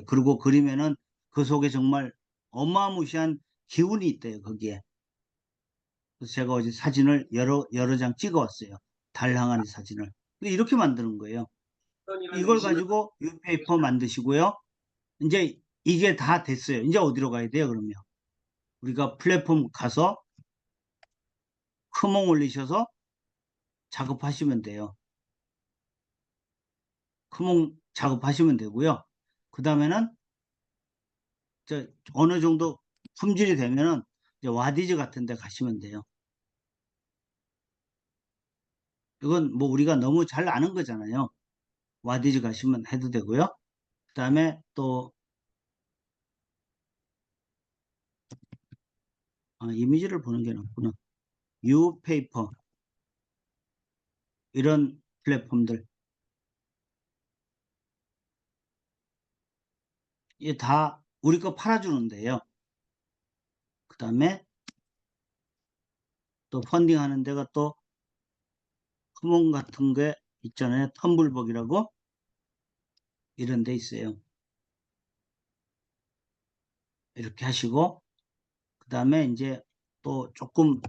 그리고 그림에는 그 속에 정말 어마무시한 기운이 있대요, 거기에. 그래서 제가 어제 사진을 여러 장 찍어 왔어요. 달 항아리 사진을. 근데 이렇게 만드는 거예요. 이걸 가지고 뉴페이퍼 만드시고요. 이제 이게 다 됐어요. 이제 어디로 가야 돼요, 그러면? 우리가 플랫폼 가서 크몽 올리셔서 작업하시면 돼요. 크몽 작업하시면 되고요. 그 다음에는 어느 정도 품질이 되면은 이제 와디즈 같은 데 가시면 돼요. 이건 뭐 우리가 너무 잘 아는 거잖아요. 와디즈 가시면 해도 되고요. 그 다음에 또 이미지를 보는 게 낫구나. 유페이퍼 이런 플랫폼들 이게 다 우리 거 팔아주는데요. 그 다음에 또 펀딩하는 데가 또 크몽 같은 게 있잖아요. 텀블벅이라고 이런 데 있어요. 이렇게 하시고 그 다음에 이제 또 조금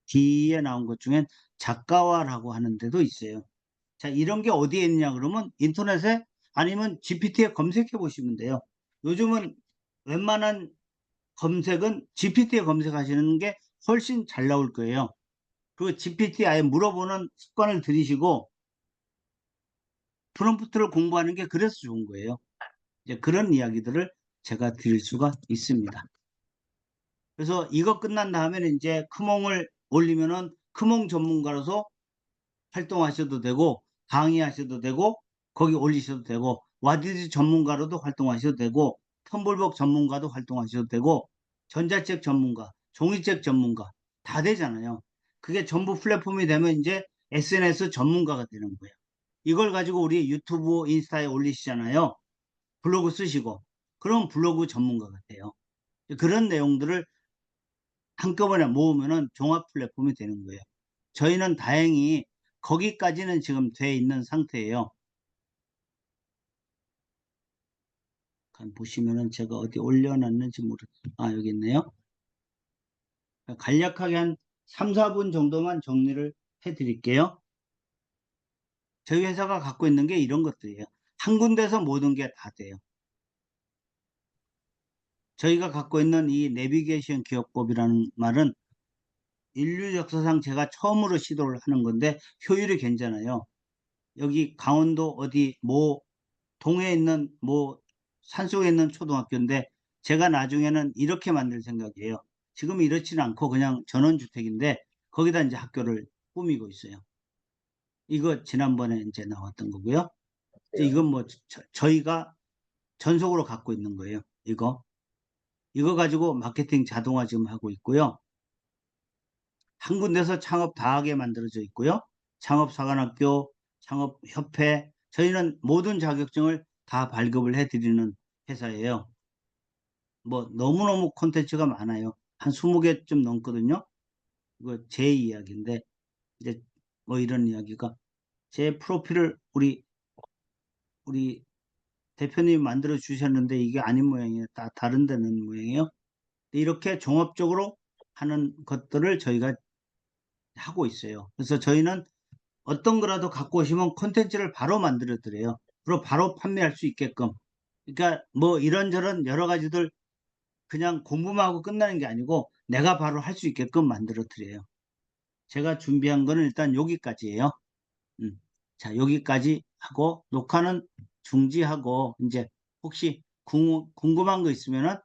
뒤에 나온 것 중엔 작가화라고 하는 데도 있어요. 자, 이런 게 어디에 있냐 그러면 인터넷에 아니면 GPT에 검색해 보시면 돼요. 요즘은 웬만한 검색은 GPT에 검색하시는 게 훨씬 잘 나올 거예요. 그리고 GPT 아예 물어보는 습관을 들이시고 프롬프트를 공부하는 게 그래서 좋은 거예요. 이제 그런 이야기들을 제가 드릴 수가 있습니다. 그래서 이거 끝난 다음에는 이제 크몽을 올리면은 크몽 전문가로서 활동하셔도 되고 강의하셔도 되고 거기 올리셔도 되고 와디즈 전문가로도 활동하셔도 되고 텀블벅 전문가도 활동하셔도 되고 전자책 전문가, 종이책 전문가 다 되잖아요. 그게 전부 플랫폼이 되면 이제 SNS 전문가가 되는 거예요. 이걸 가지고 우리 유튜브, 인스타에 올리시잖아요. 블로그 쓰시고 그럼 블로그 전문가가 돼요. 그런 내용들을 한꺼번에 모으면은 종합 플랫폼이 되는 거예요. 저희는 다행히 거기까지는 지금 돼 있는 상태예요. 보시면은 제가 어디 올려놨는지 여기 있네요. 간략하게 한 3, 4분 정도만 정리를 해 드릴게요. 저희 회사가 갖고 있는 게 이런 것들이에요. 한 군데서 모든 게 다 돼요. 저희가 갖고 있는 이 내비게이션 기업법이라는 말은 인류 역사상 제가 처음으로 시도를 하는 건데 효율이 괜찮아요. 여기 강원도 어디 동해에 있는 산속에 있는 초등학교인데 제가 나중에는 이렇게 만들 생각이에요. 지금 이렇지는 않고 그냥 전원주택인데 거기다 이제 학교를 꾸미고 있어요. 이거 지난번에 이제 나왔던 거고요. 이건 저희가 전속으로 갖고 있는 거예요. 이거 가지고 마케팅 자동화 지금 하고 있고요. 한 군데서 창업 다 하게 만들어져 있고요. 창업사관학교, 창업협회, 저희는 모든 자격증을 다 발급을 해드리는 회사예요. 너무너무 콘텐츠가 많아요. 한 20개쯤 넘거든요. 이거 제 이야기인데, 이제 이런 이야기가 제 프로필을 우리 대표님이 만들어 주셨는데 이게 아닌 모양이에요. 다른 데는 모양이에요. 이렇게 종합적으로 하는 것들을 저희가 하고 있어요. 그래서 저희는 어떤 거라도 갖고 오시면 콘텐츠를 바로 만들어 드려요. 그리고 바로 판매할 수 있게끔. 그러니까 이런저런 여러 가지들 그냥 공부만 하고 끝나는 게 아니고 내가 바로 할 수 있게끔 만들어 드려요. 제가 준비한 거는 일단 여기까지예요. 음. 자, 여기까지 하고 녹화는 중지하고 이제 혹시 궁금한 거 있으면은